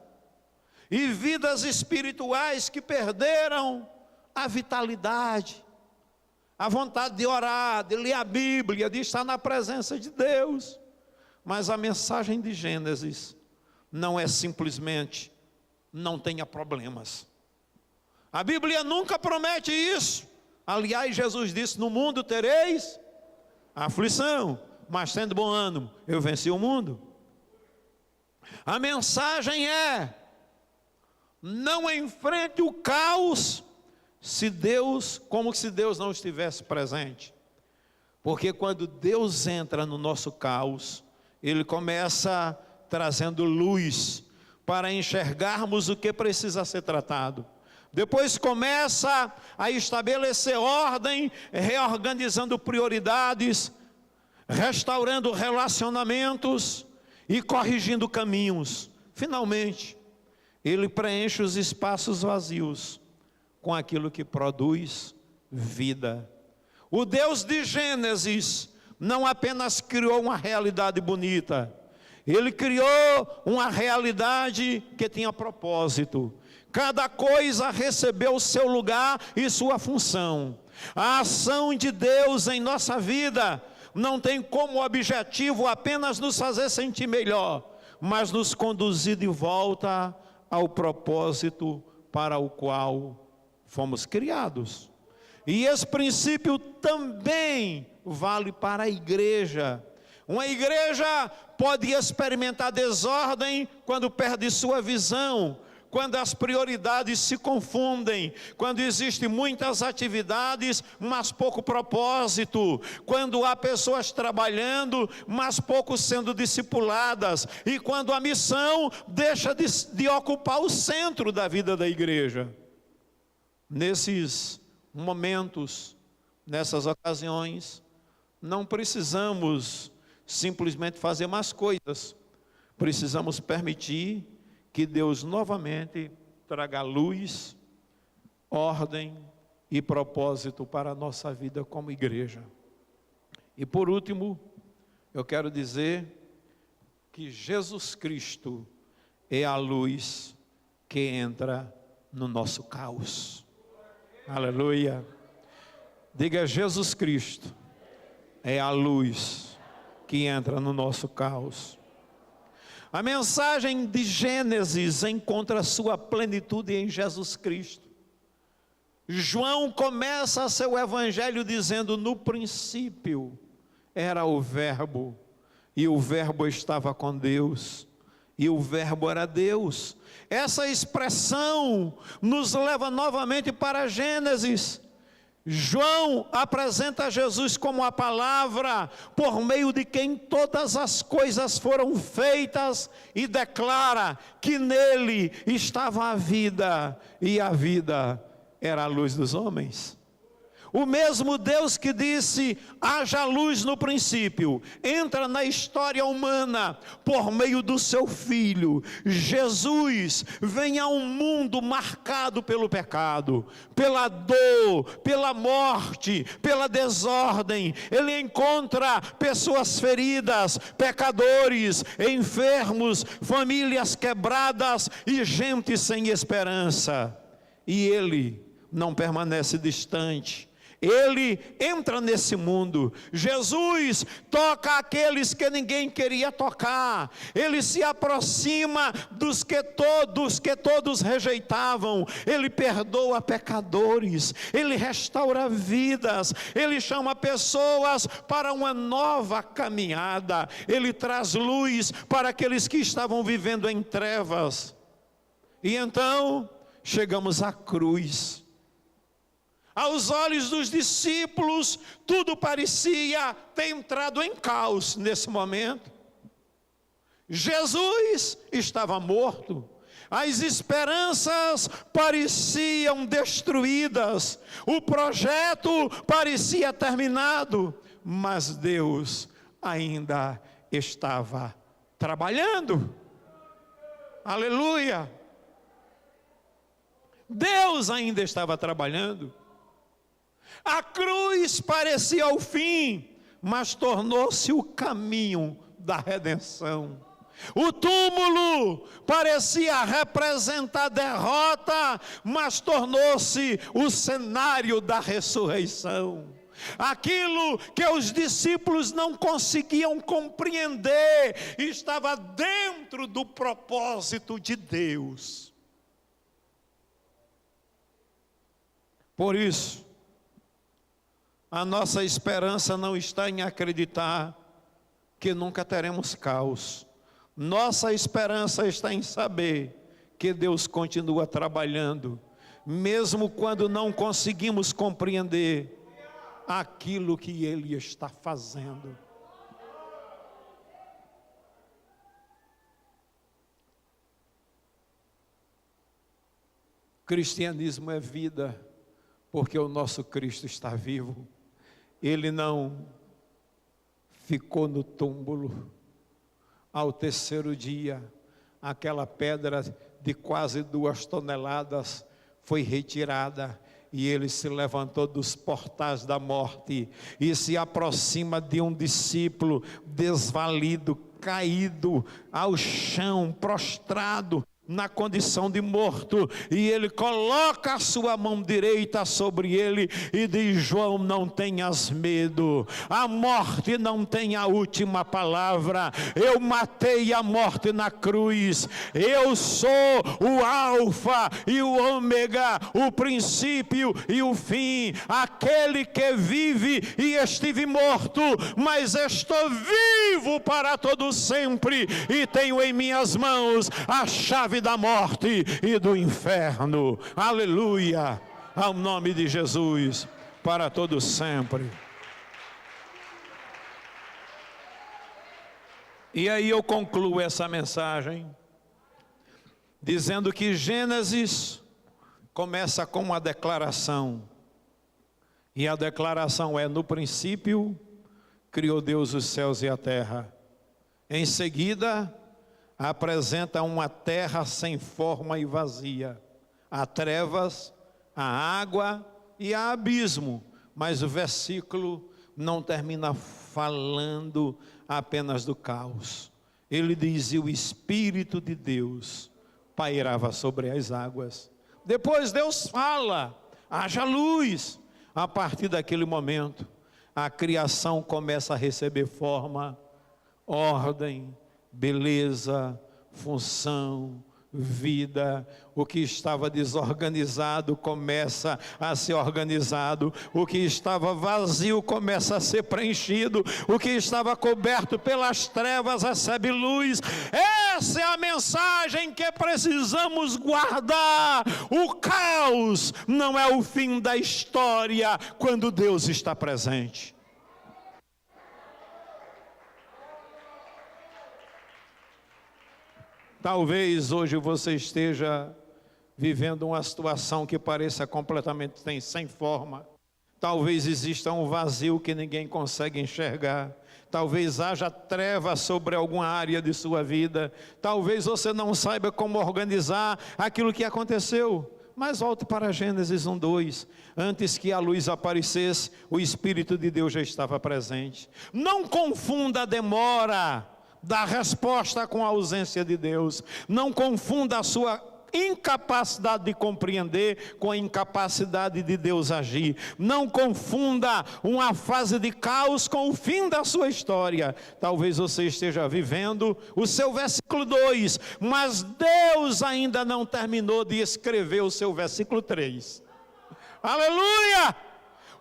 E vidas espirituais que perderam a vitalidade, a vontade de orar, de ler a Bíblia, de estar na presença de Deus. Mas a mensagem de Gênesis não é simplesmente não tenha problemas. A Bíblia nunca promete isso. Aliás, Jesus disse: no mundo tereis aflição, mas tendo bom ânimo, eu venci o mundo. A mensagem é: não enfrente o caos como se Deus não estivesse presente. Porque quando Deus entra no nosso caos, Ele começa trazendo luz para enxergarmos o que precisa ser tratado. Depois começa a estabelecer ordem, reorganizando prioridades, restaurando relacionamentos e corrigindo caminhos. Finalmente, Ele preenche os espaços vazios com aquilo que produz vida. O Deus de Gênesis não apenas criou uma realidade bonita, Ele criou uma realidade que tinha propósito. Cada coisa recebeu o seu lugar e sua função. A ação de Deus em nossa vida não tem como objetivo apenas nos fazer sentir melhor, mas nos conduzir de volta ao propósito para o qual fomos criados. E esse princípio também vale para a igreja. Uma igreja pode experimentar desordem quando perde sua visão, quando as prioridades se confundem, quando existem muitas atividades, mas pouco propósito, quando há pessoas trabalhando, mas pouco sendo discipuladas, e quando a missão deixa de ocupar o centro da vida da igreja. Nesses momentos, nessas ocasiões, não precisamos simplesmente fazer mais coisas, precisamos permitir que Deus novamente traga luz, ordem e propósito para a nossa vida como igreja. E por último, eu quero dizer que Jesus Cristo é a luz que entra no nosso caos. Aleluia. Diga: Jesus Cristo é a luz que entra no nosso caos. A mensagem de Gênesis encontra sua plenitude em Jesus Cristo. João começa seu evangelho dizendo: no princípio era o Verbo, e o Verbo estava com Deus, e o Verbo era Deus. Essa expressão nos leva novamente para Gênesis. João apresenta Jesus como a palavra, por meio de quem todas as coisas foram feitas, e declara que nele estava a vida, e a vida era a luz dos homens. O mesmo Deus que disse: haja luz no princípio, entra na história humana por meio do seu Filho. Jesus vem a um mundo marcado pelo pecado, pela dor, pela morte, pela desordem. Ele encontra pessoas feridas, pecadores, enfermos, famílias quebradas e gente sem esperança. E Ele não permanece distante. Ele entra nesse mundo. Jesus toca aqueles que ninguém queria tocar. Ele se aproxima dos que todos rejeitavam. Ele perdoa pecadores. Ele restaura vidas. Ele chama pessoas para uma nova caminhada. Ele traz luz para aqueles que estavam vivendo em trevas. E então chegamos à cruz. Aos olhos dos discípulos, tudo parecia ter entrado em caos nesse momento. Jesus estava morto, as esperanças pareciam destruídas, o projeto parecia terminado, mas Deus ainda estava trabalhando. Aleluia! Deus ainda estava trabalhando. A cruz parecia o fim, mas tornou-se o caminho da redenção. O túmulo parecia representar a derrota, mas tornou-se o cenário da ressurreição. Aquilo que os discípulos não conseguiam compreender estava dentro do propósito de Deus. Por isso, a nossa esperança não está em acreditar que nunca teremos caos. Nossa esperança está em saber que Deus continua trabalhando, mesmo quando não conseguimos compreender aquilo que Ele está fazendo. Cristianismo é vida, porque o nosso Cristo está vivo. Ele não ficou no túmulo. Ao terceiro dia, aquela pedra de quase 2 toneladas foi retirada, e ele se levantou dos portais da morte e se aproxima de um discípulo desvalido, caído ao chão, prostrado, na condição de morto, e ele coloca a sua mão direita sobre ele e diz: João, não tenhas medo, a morte não tem a última palavra, eu matei a morte na cruz, eu sou o alfa e o ômega, o princípio e o fim, aquele que vive e estive morto, mas estou vivo para todo sempre, e tenho em minhas mãos a chave da morte e do inferno. Aleluia, ao nome de Jesus, para todo sempre. E aí eu concluo essa mensagem dizendo que Gênesis começa com uma declaração, e a declaração é: no princípio criou Deus os céus e a terra. Em seguida apresenta uma terra sem forma e vazia. Há trevas, há água e há abismo. Mas o versículo não termina falando apenas do caos. Ele diz: e o Espírito de Deus pairava sobre as águas. Depois Deus fala: haja luz. A partir daquele momento, a criação começa a receber forma, ordem, beleza, função, vida. O que estava desorganizado começa a ser organizado, o que estava vazio começa a ser preenchido, o que estava coberto pelas trevas recebe luz. Essa é a mensagem que precisamos guardar. O caos não é o fim da história quando Deus está presente. Talvez hoje você esteja vivendo uma situação que pareça completamente sem forma. Talvez exista um vazio que ninguém consegue enxergar. Talvez haja treva sobre alguma área de sua vida. Talvez você não saiba como organizar aquilo que aconteceu. Mas volte para Gênesis 1:2. Antes que a luz aparecesse, o Espírito de Deus já estava presente. Não confunda a demora da resposta com a ausência de Deus. Não confunda a sua incapacidade de compreender com a incapacidade de Deus agir. Não confunda uma fase de caos com o fim da sua história. Talvez você esteja vivendo o seu versículo 2, mas Deus ainda não terminou de escrever o seu versículo 3. Aleluia!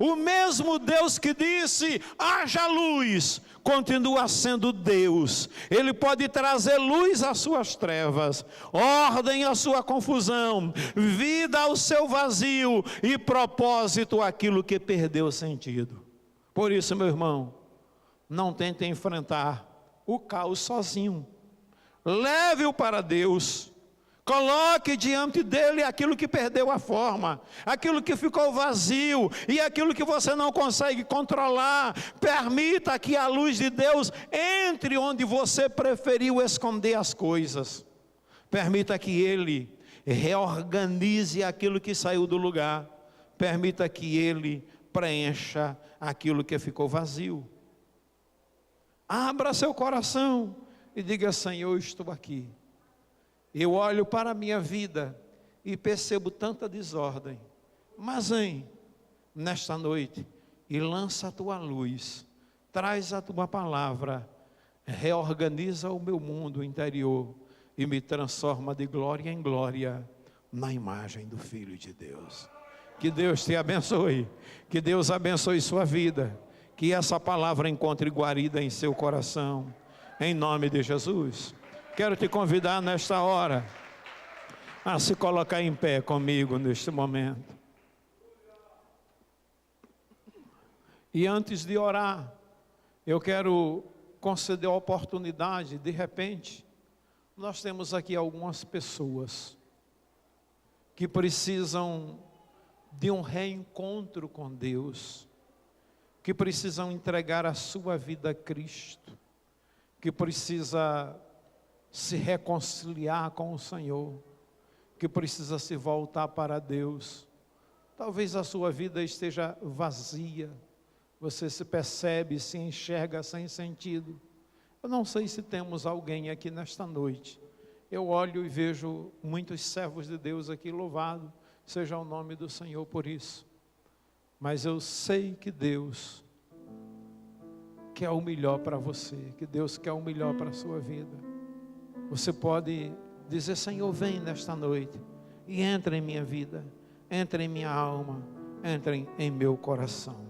O mesmo Deus que disse: haja luz, continua sendo Deus. Ele pode trazer luz às suas trevas, ordem à sua confusão, vida ao seu vazio e propósito àquilo que perdeu sentido. Por isso, meu irmão, não tente enfrentar o caos sozinho. Leve-o para Deus. Coloque diante dele aquilo que perdeu a forma, aquilo que ficou vazio e aquilo que você não consegue controlar. Permita que a luz de Deus entre onde você preferiu esconder as coisas. Permita que ele reorganize aquilo que saiu do lugar. Permita que ele preencha aquilo que ficou vazio. Abra seu coração e diga: Senhor, eu estou aqui. Eu olho para a minha vida e percebo tanta desordem, mas vem nesta noite e lança a tua luz, traz a tua palavra, reorganiza o meu mundo interior e me transforma de glória em glória na imagem do Filho de Deus. Que Deus te abençoe, que Deus abençoe sua vida, que essa palavra encontre guarida em seu coração, em nome de Jesus. Quero te convidar nesta hora a se colocar em pé comigo neste momento. E antes de orar, eu quero conceder a oportunidade. De repente, nós temos aqui algumas pessoas que precisam de um reencontro com Deus, que precisam entregar a sua vida a Cristo, que precisa se reconciliar com o Senhor, que precisa se voltar para Deus. Talvez a sua vida esteja vazia, você se percebe, se enxerga sem sentido. Eu não sei se temos alguém aqui nesta noite. Eu olho e vejo muitos servos de Deus aqui, louvado seja o nome do Senhor por isso. Mas eu sei que Deus quer o melhor para você, que Deus quer o melhor para a sua vida. Você pode dizer: Senhor, vem nesta noite e entra em minha vida, entra em minha alma, entra em meu coração.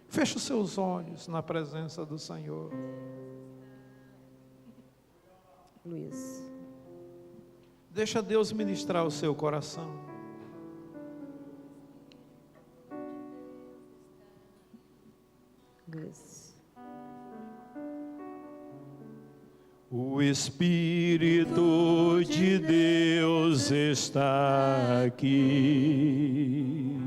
Feche os seus olhos na presença do Senhor. Luiz. Deixa Deus ministrar o seu coração. Luiz. O Espírito de Deus está aqui,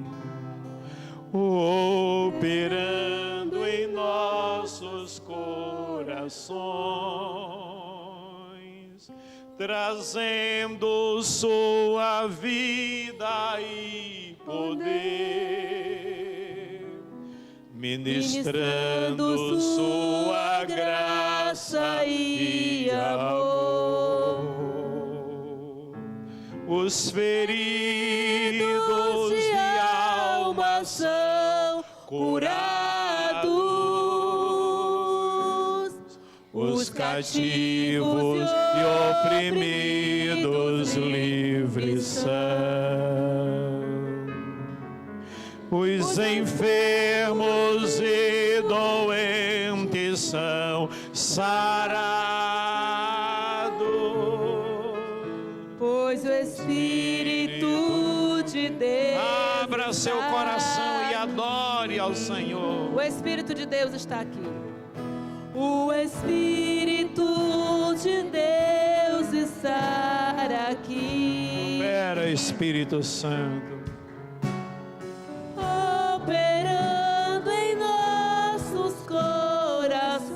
operando em nossos corações, trazendo sua vida e poder, ministrando sua graça e amor. Os feridos de alma são curados, os cativos e oprimidos livres são, os enfermos e doentes são sarados, pois o Espírito de Deus abra seu coração e adore ao Senhor. O Espírito de Deus está aqui. O Espírito de Deus está aqui. Opera, Espírito Santo. Operando em nossos corações,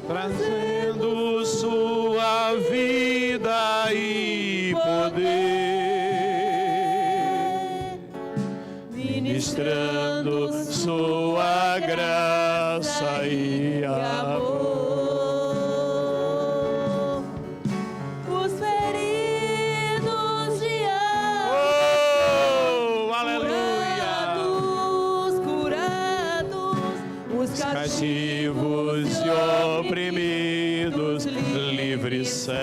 Trazendo sua vida e poder, ministrando sua graça e amor. Os feridos de curados, os Cativos e oprimidos livres são,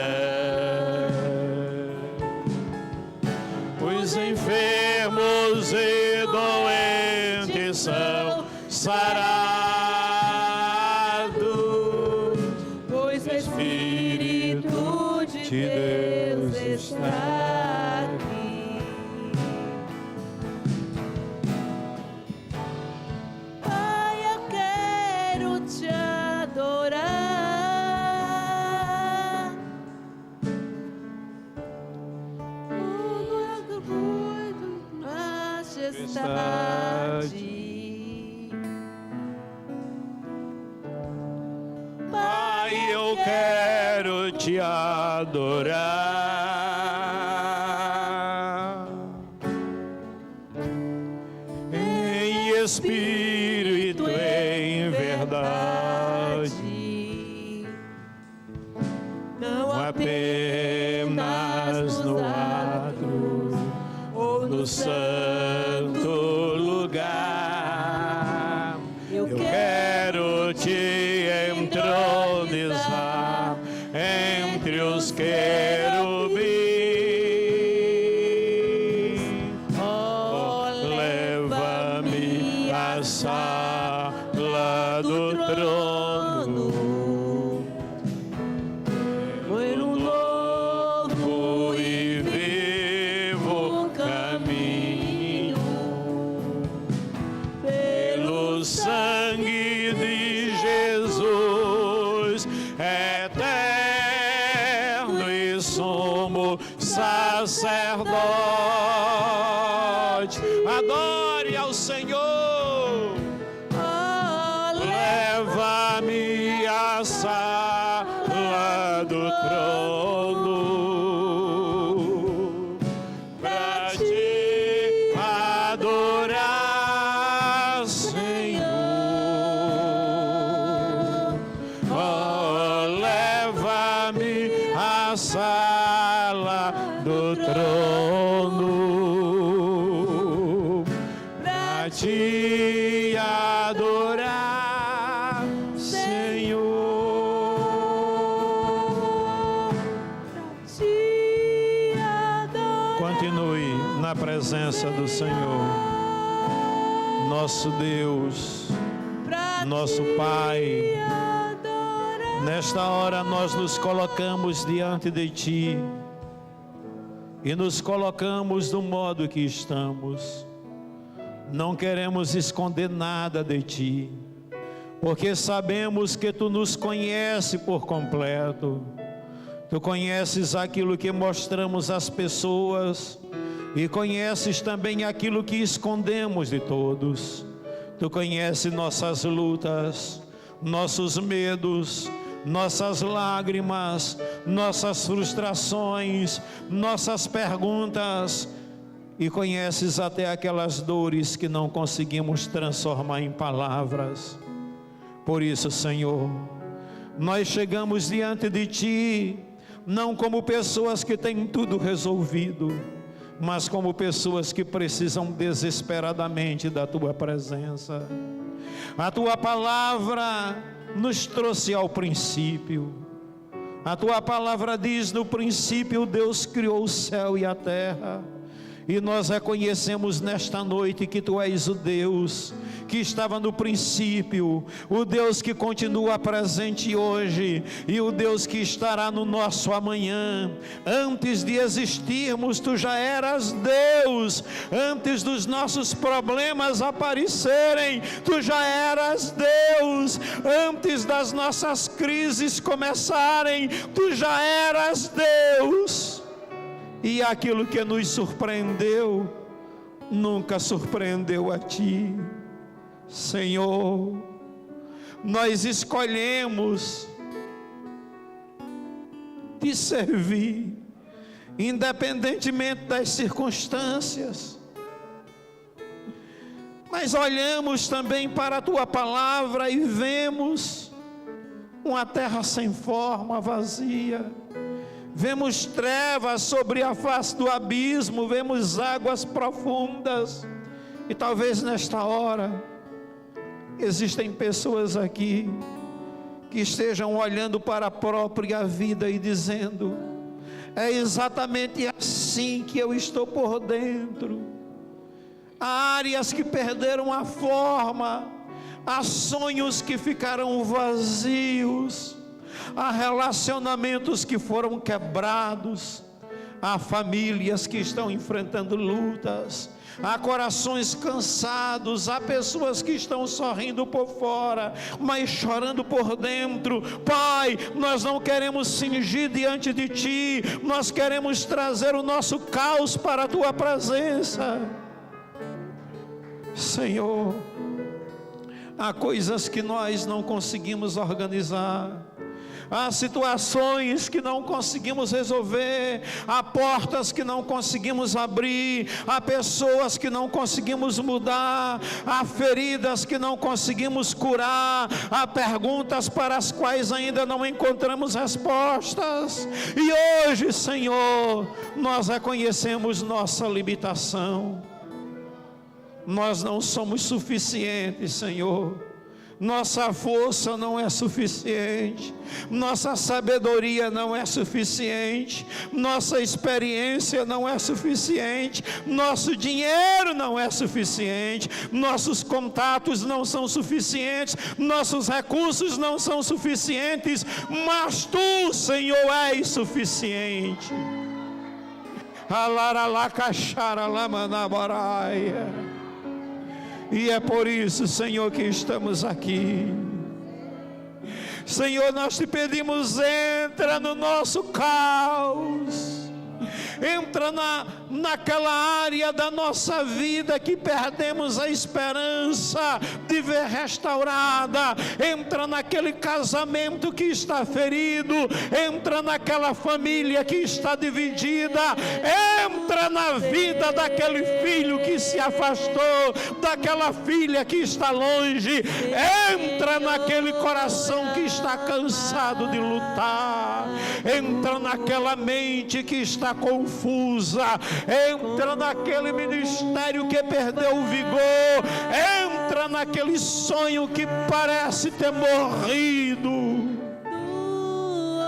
os enfermos e doentes são sarados, pois o Espírito de Deus está aqui. Pai, eu quero te adorar. tempestade. Pai, eu quero te adorar em espírito e em verdade, não apenas no ato ou no santo lugar. Eu quero te entronizar entre os querubins. Oh, leva-me à sala do trono, foi no novo e vivo caminho, pelo sangue de Jesus, eterno e sumo sacerdote. Adore ao Senhor. Leva-me à sala do trono pra te adorar, Senhor. Oh, leva-me à sala do trono pra te adorar, Senhor. te adorar. Continue na presença do Senhor, nosso Deus, Pra nosso Pai. te adorar. Nesta hora nós nos colocamos diante de Ti e nos colocamos do modo que estamos. Não queremos esconder nada de Ti, porque sabemos que Tu nos conheces por completo. Tu conheces aquilo que mostramos às pessoas e conheces também aquilo que escondemos de todos. Tu conheces nossas lutas, nossos medos, nossas lágrimas, nossas frustrações, nossas perguntas, e conheces até aquelas dores que não conseguimos transformar em palavras. Por isso, Senhor, nós chegamos diante de Ti, não como pessoas que têm tudo resolvido, mas como pessoas que precisam desesperadamente da Tua presença. A Tua palavra nos trouxe ao princípio. A Tua palavra diz: no princípio Deus criou o céu e a terra. E nós reconhecemos nesta noite que Tu és o Deus que estava no princípio, o Deus que continua presente hoje e o Deus que estará no nosso amanhã. Antes de existirmos, Tu já eras Deus. Antes dos nossos problemas aparecerem, Tu já eras Deus. Antes das nossas crises começarem, Tu já eras Deus. E aquilo que nos surpreendeu, nunca surpreendeu a Ti, Senhor. Nós escolhemos Te servir, independentemente das circunstâncias. Mas olhamos também para a Tua palavra e vemos uma terra sem forma, vazia. Vemos trevas sobre a face do abismo, vemos águas profundas. E talvez nesta hora existem pessoas aqui que estejam olhando para a própria vida e dizendo: é exatamente assim que eu estou por dentro. Há áreas que perderam a forma, há sonhos que ficaram vazios, há relacionamentos que foram quebrados, há famílias que estão enfrentando lutas, há corações cansados, há pessoas que estão sorrindo por fora, mas chorando por dentro. Pai, nós não queremos fingir diante de Ti, nós queremos trazer o nosso caos para a Tua presença. Senhor, há coisas que nós não conseguimos organizar, há situações que não conseguimos resolver, há portas que não conseguimos abrir, há pessoas que não conseguimos mudar, há feridas que não conseguimos curar, há perguntas para as quais ainda não encontramos respostas. E hoje, Senhor, nós reconhecemos nossa limitação. Nós não somos suficientes, Senhor. Nossa força não é suficiente, nossa sabedoria não é suficiente, nossa experiência não é suficiente, nosso dinheiro não é suficiente, nossos contatos não são suficientes, nossos recursos não são suficientes, mas Tu, Senhor, és suficiente. E é por isso, Senhor, que estamos aqui. Senhor, nós te pedimos, entra no nosso caos. Entra naquela área da nossa vida que perdemos a esperança de ver restaurada. Entra naquele casamento que está ferido. Entra naquela família que está dividida. Entra na vida daquele filho que se afastou, daquela filha que está longe. Entra naquele coração que está cansado de lutar. Entra naquela mente que está confusa. Entra naquele ministério que perdeu o vigor. Entra naquele sonho que parece ter morrido. Do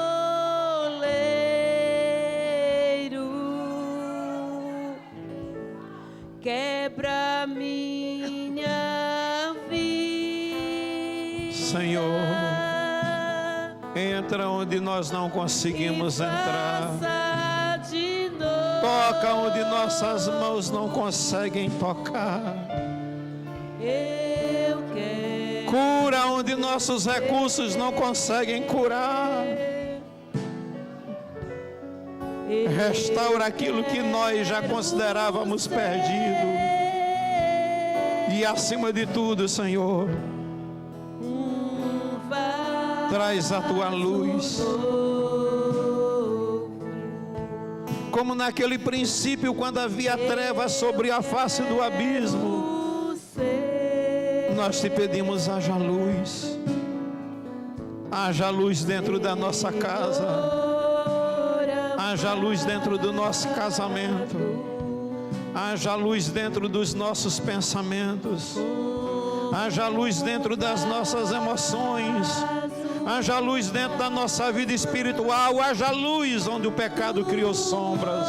oleiro, quebra minha vida, Senhor, entra onde nós não conseguimos entrar. Toca onde nossas mãos não conseguem tocar. Eu quero. Cura onde nossos recursos não conseguem curar. Restaura aquilo que nós já considerávamos perdido. E acima de tudo, Senhor, traz a Tua luz. Como naquele princípio, quando havia trevas sobre a face do abismo, nós te pedimos, haja luz. Haja luz dentro da nossa casa. Haja luz dentro do nosso casamento. Haja luz dentro dos nossos pensamentos. Haja luz dentro das nossas emoções. Haja luz dentro da nossa vida espiritual. Haja luz onde o pecado criou sombras.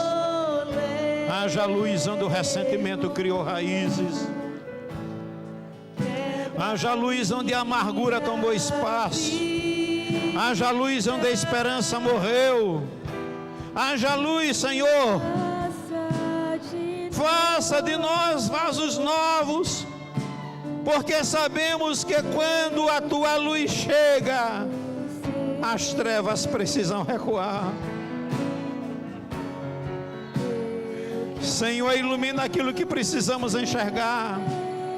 Haja luz onde o ressentimento criou raízes. Haja luz onde a amargura tomou espaço. Haja luz onde a esperança morreu. Haja luz, Senhor. Faça de nós vasos novos, porque sabemos que quando a Tua luz chega, as trevas precisam recuar. Senhor, ilumina aquilo que precisamos enxergar.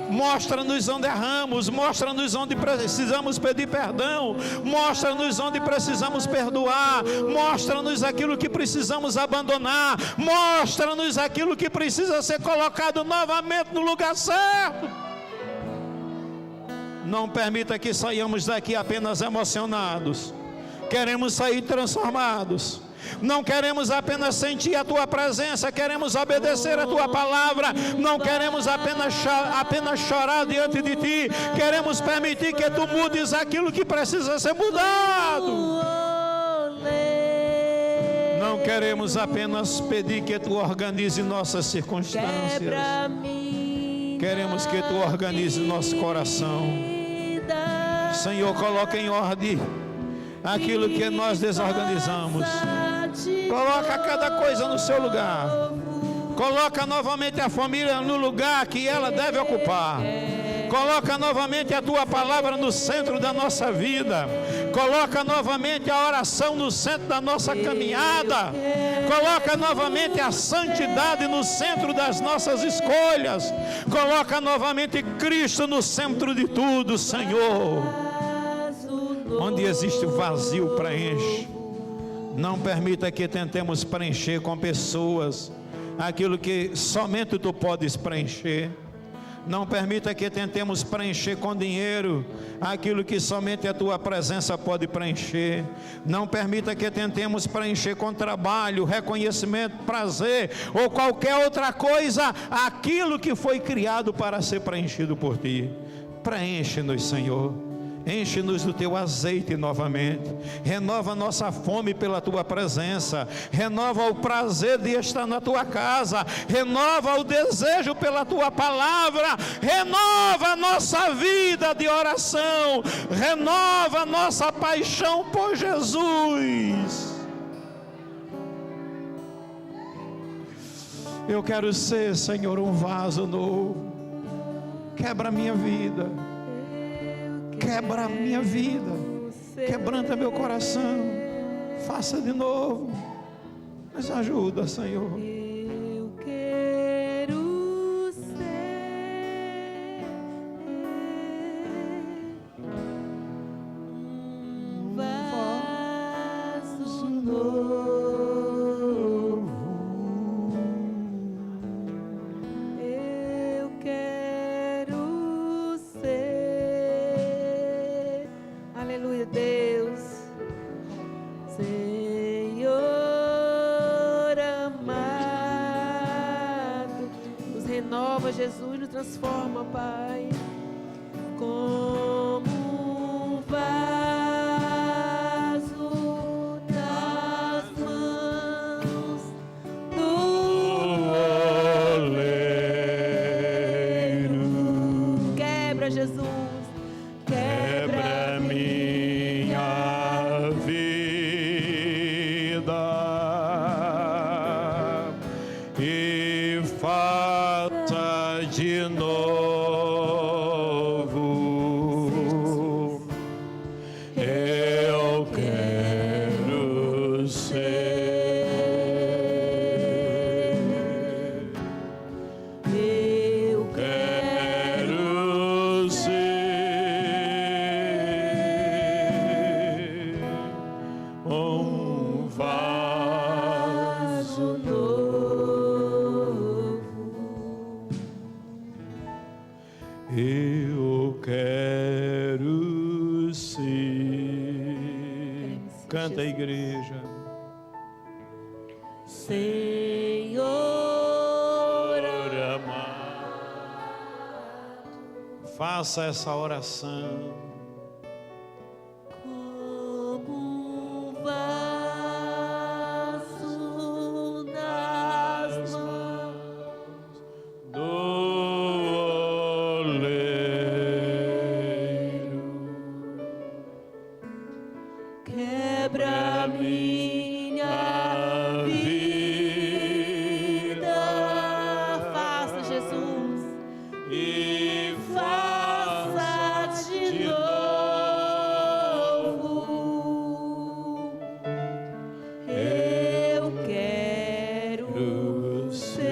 Mostra-nos onde erramos, mostra-nos onde precisamos pedir perdão, mostra-nos onde precisamos perdoar, mostra-nos aquilo que precisamos abandonar, mostra-nos aquilo que precisa ser colocado novamente no lugar certo. Não permita que saiamos daqui apenas emocionados. Queremos sair transformados. Não queremos apenas sentir a Tua presença, queremos obedecer a Tua palavra. Não queremos apenas chorar diante de Ti. Queremos permitir que Tu mudes aquilo que precisa ser mudado. Não queremos apenas pedir que Tu organize nossas circunstâncias. Queremos que Tu organize nosso coração. Senhor, coloca em ordem aquilo que nós desorganizamos. Coloca cada coisa no seu lugar. Coloca novamente a família no lugar que ela deve ocupar. Coloca novamente a Tua palavra no centro da nossa vida. Coloca novamente a oração no centro da nossa caminhada. Coloca novamente a santidade no centro das nossas escolhas. Coloca novamente Cristo no centro de tudo, Senhor. Onde existe vazio, preenche. Não permita que tentemos preencher com pessoas aquilo que somente tu podes preencher. Não permita que tentemos preencher com dinheiro aquilo que somente a tua presença pode preencher. Não permita que tentemos preencher com trabalho, reconhecimento, prazer ou qualquer outra coisa aquilo que foi criado para ser preenchido por ti. Preenche-nos, Senhor. Enche-nos do teu azeite novamente. Renova nossa fome pela tua presença. Renova o prazer de estar na tua casa. Renova o desejo pela tua palavra. Renova a nossa vida de oração. Renova a nossa paixão por Jesus. Eu quero ser, Senhor, um vaso novo. Quebra a minha vida. Quebra a minha vida, quebranta meu coração, faça de novo, nos ajuda, Senhor. Eu quero ser um vaso novo. Eu quero ser, aleluia, Deus, Senhor amado, nos renova, Jesus, nos transforma, Pai, como um vaso nas mãos do oleiro. Quebra, Jesus, quebra minha vida e faça de novo. Eu quero ser. Eu Quero ser um vaso novo. Eu quero ser. Canta a igreja. Senhor Faça essa oração. como um vaso nas mãos Do oleiro. quebra minha vida. Faça, Jesus, E faça de novo. Eu quero ser.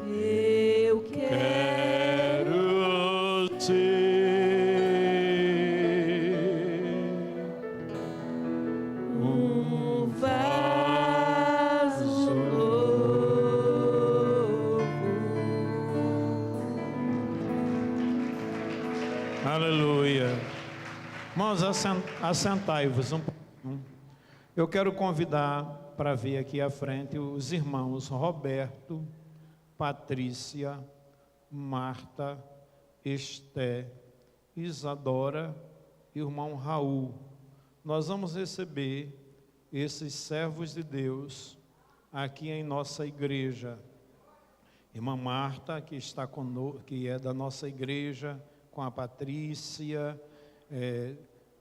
Eu quero quero ser um vaso novo. Aleluia. Irmãos, assentai-vos um pouquinho. Eu quero convidar para vir aqui à frente os irmãos Roberto, Patrícia, Marta, Esté, Isadora e o irmão Raul. Nós vamos receber esses servos de Deus aqui em nossa igreja. Irmã Marta, que está conosco, que é da nossa igreja, com a Patrícia,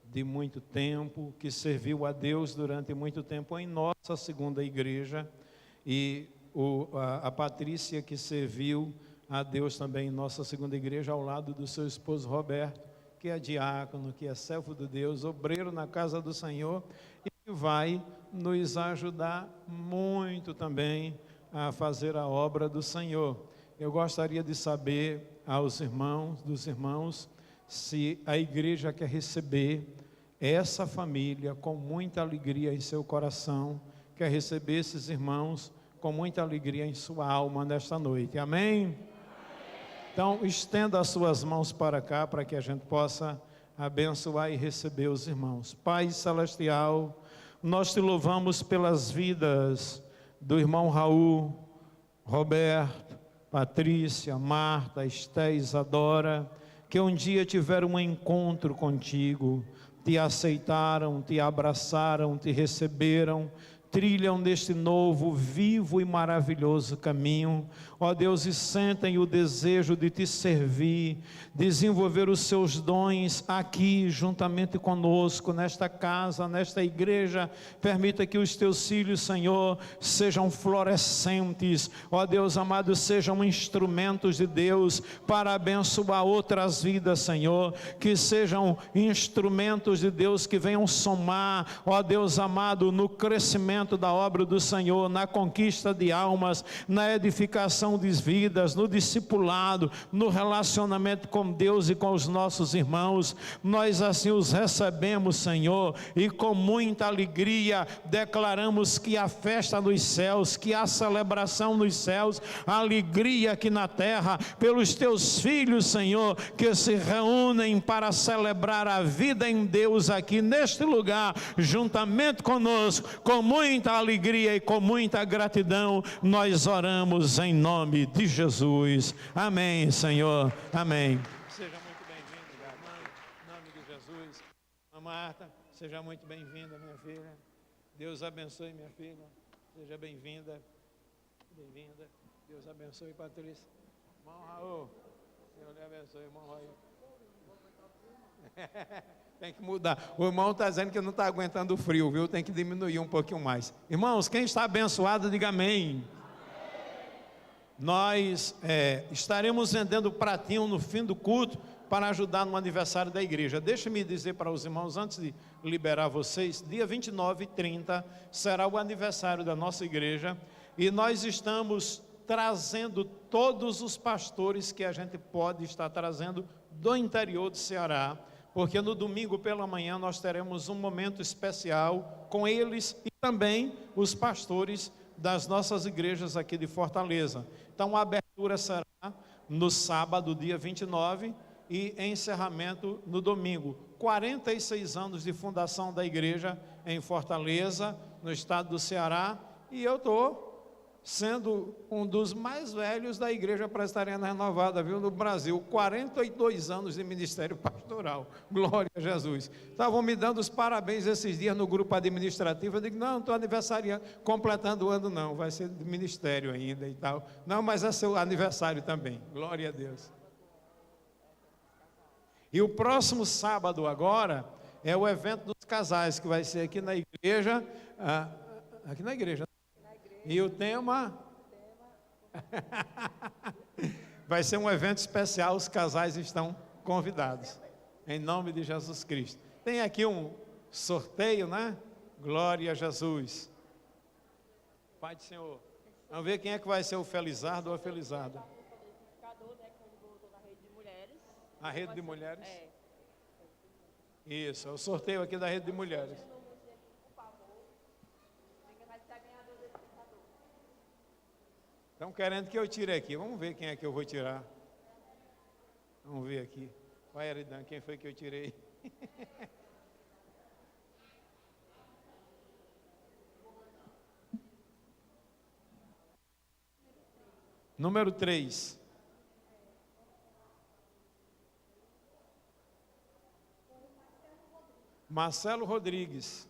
de muito tempo, que serviu a Deus durante muito tempo em nossa segunda igreja, e a Patrícia, que serviu a Deus também em nossa segunda igreja, ao lado do seu esposo Roberto, que é diácono, que é servo de Deus, obreiro na casa do Senhor, e que vai nos ajudar muito também a fazer a obra do Senhor. Eu gostaria de saber dos irmãos, se a igreja quer receber essa família com muita alegria em seu coração, quer receber esses irmãos com muita alegria em sua alma nesta noite. Amém? Então, estenda as suas mãos para cá, para que a gente possa abençoar e receber os irmãos. Pai Celestial, nós te louvamos pelas vidas do irmão Raul, Roberto, Patrícia, Marta, Esté, Isadora, que um dia tiveram um encontro contigo, te aceitaram, te abraçaram, te receberam, trilham neste novo, vivo e maravilhoso caminho, ó Deus, e sentem o desejo de te servir, desenvolver os seus dons aqui, juntamente conosco, nesta casa, nesta igreja. Permita que os teus filhos, Senhor, sejam florescentes, ó Deus amado, sejam instrumentos de Deus para abençoar outras vidas, Senhor, que sejam instrumentos de Deus que venham somar, ó Deus amado, no crescimento da obra do Senhor, na conquista de almas, na edificação de vidas, no discipulado, no relacionamento com Deus e com os nossos irmãos. Nós assim os recebemos, Senhor, e com muita alegria declaramos que a festa nos céus, que a celebração nos céus, a alegria aqui na terra, pelos teus filhos, Senhor, que se reúnem para celebrar a vida em Deus aqui neste lugar, juntamente conosco, com muita alegria e com muita gratidão, nós oramos em nome de Jesus. Amém, Senhor. Amém. Seja muito bem-vindo, irmã, em nome de Jesus. Marta, seja muito bem-vinda, minha filha. Deus abençoe, minha filha. Seja bem-vinda. Bem-vinda. Deus abençoe, Patrícia. Irmão Raul, Deus lhe abençoe, irmão Raul. Tem que mudar. O irmão está dizendo que não está aguentando o frio, viu? Tem que diminuir um pouquinho mais. Irmãos, quem está abençoado, diga amém. Nós estaremos vendendo pratinho no fim do culto para ajudar no aniversário da igreja. Deixa-me dizer para os irmãos, antes de liberar vocês, dia 29 e 30 será o aniversário da nossa igreja e nós estamos trazendo todos os pastores que a gente pode estar trazendo do interior do Ceará, porque no domingo pela manhã nós teremos um momento especial com eles e também os pastores das nossas igrejas aqui de Fortaleza. Então a abertura será no sábado, dia 29, e encerramento no domingo. 46 anos de fundação da igreja em Fortaleza, no estado do Ceará, e eu estou sendo um dos mais velhos da igreja presbiteriana renovada, viu, no Brasil, 42 anos de ministério pastoral, glória a Jesus. Estavam me dando os parabéns esses dias no grupo administrativo, eu digo, não estou aniversariando, completando o ano não, vai ser de ministério ainda e tal, não, mas é seu aniversário também, glória a Deus. E o próximo sábado agora, é o evento dos casais, que vai ser aqui na igreja, e o tema vai ser um evento especial, os casais estão convidados, em nome de Jesus Cristo. Tem aqui um sorteio, né? Glória a Jesus. Pai do Senhor, vamos ver quem é que vai ser o Felizardo ou a Felizarda. A rede de mulheres? Isso, é o sorteio aqui da rede de mulheres. Estão querendo que eu tire aqui. Vamos ver quem é que eu vou tirar. Vamos ver aqui. Vai, Eridan, quem foi que eu tirei? Número 3. Marcelo Rodrigues.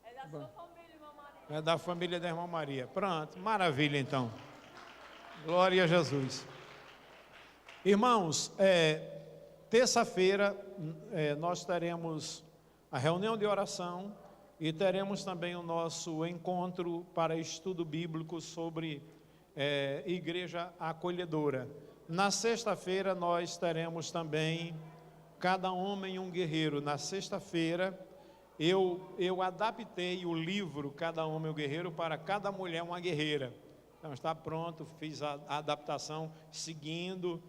É da sua família, irmã Maria. É da família da irmã Maria. Pronto, maravilha então. Glória a Jesus. Irmãos, terça-feira nós teremos a reunião de oração e teremos também o nosso encontro para estudo bíblico sobre igreja acolhedora. Na sexta-feira nós teremos também cada homem um guerreiro. Na sexta-feira eu adaptei o livro Cada Homem um Guerreiro para cada mulher uma guerreira. Então está pronto, fiz a adaptação seguindo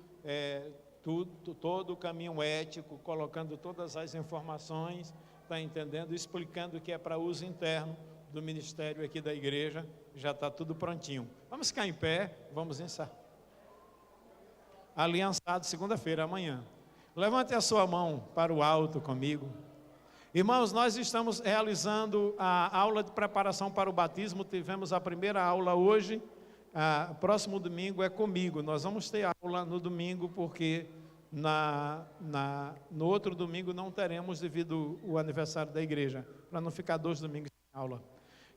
todo o caminho ético, colocando todas as informações, está entendendo? Explicando que é para uso interno do ministério aqui da igreja, já está tudo prontinho. Vamos ficar em pé, vamos ensaiar. Aliançado, segunda-feira, amanhã. Levante a sua mão para o alto comigo. Irmãos, nós estamos realizando a aula de preparação para o batismo. Tivemos a primeira aula hoje. Próximo domingo é comigo. Nós vamos ter aula no domingo, porque no outro domingo não teremos, devido ao aniversário da igreja, para não ficar 2 domingos sem aula.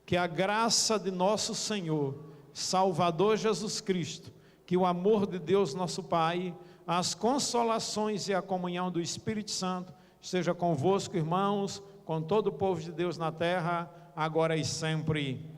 Que a graça de nosso Senhor, Salvador Jesus Cristo, que o amor de Deus nosso Pai, as consolações e a comunhão do Espírito Santo esteja convosco, irmãos, com todo o povo de Deus na terra, agora e sempre.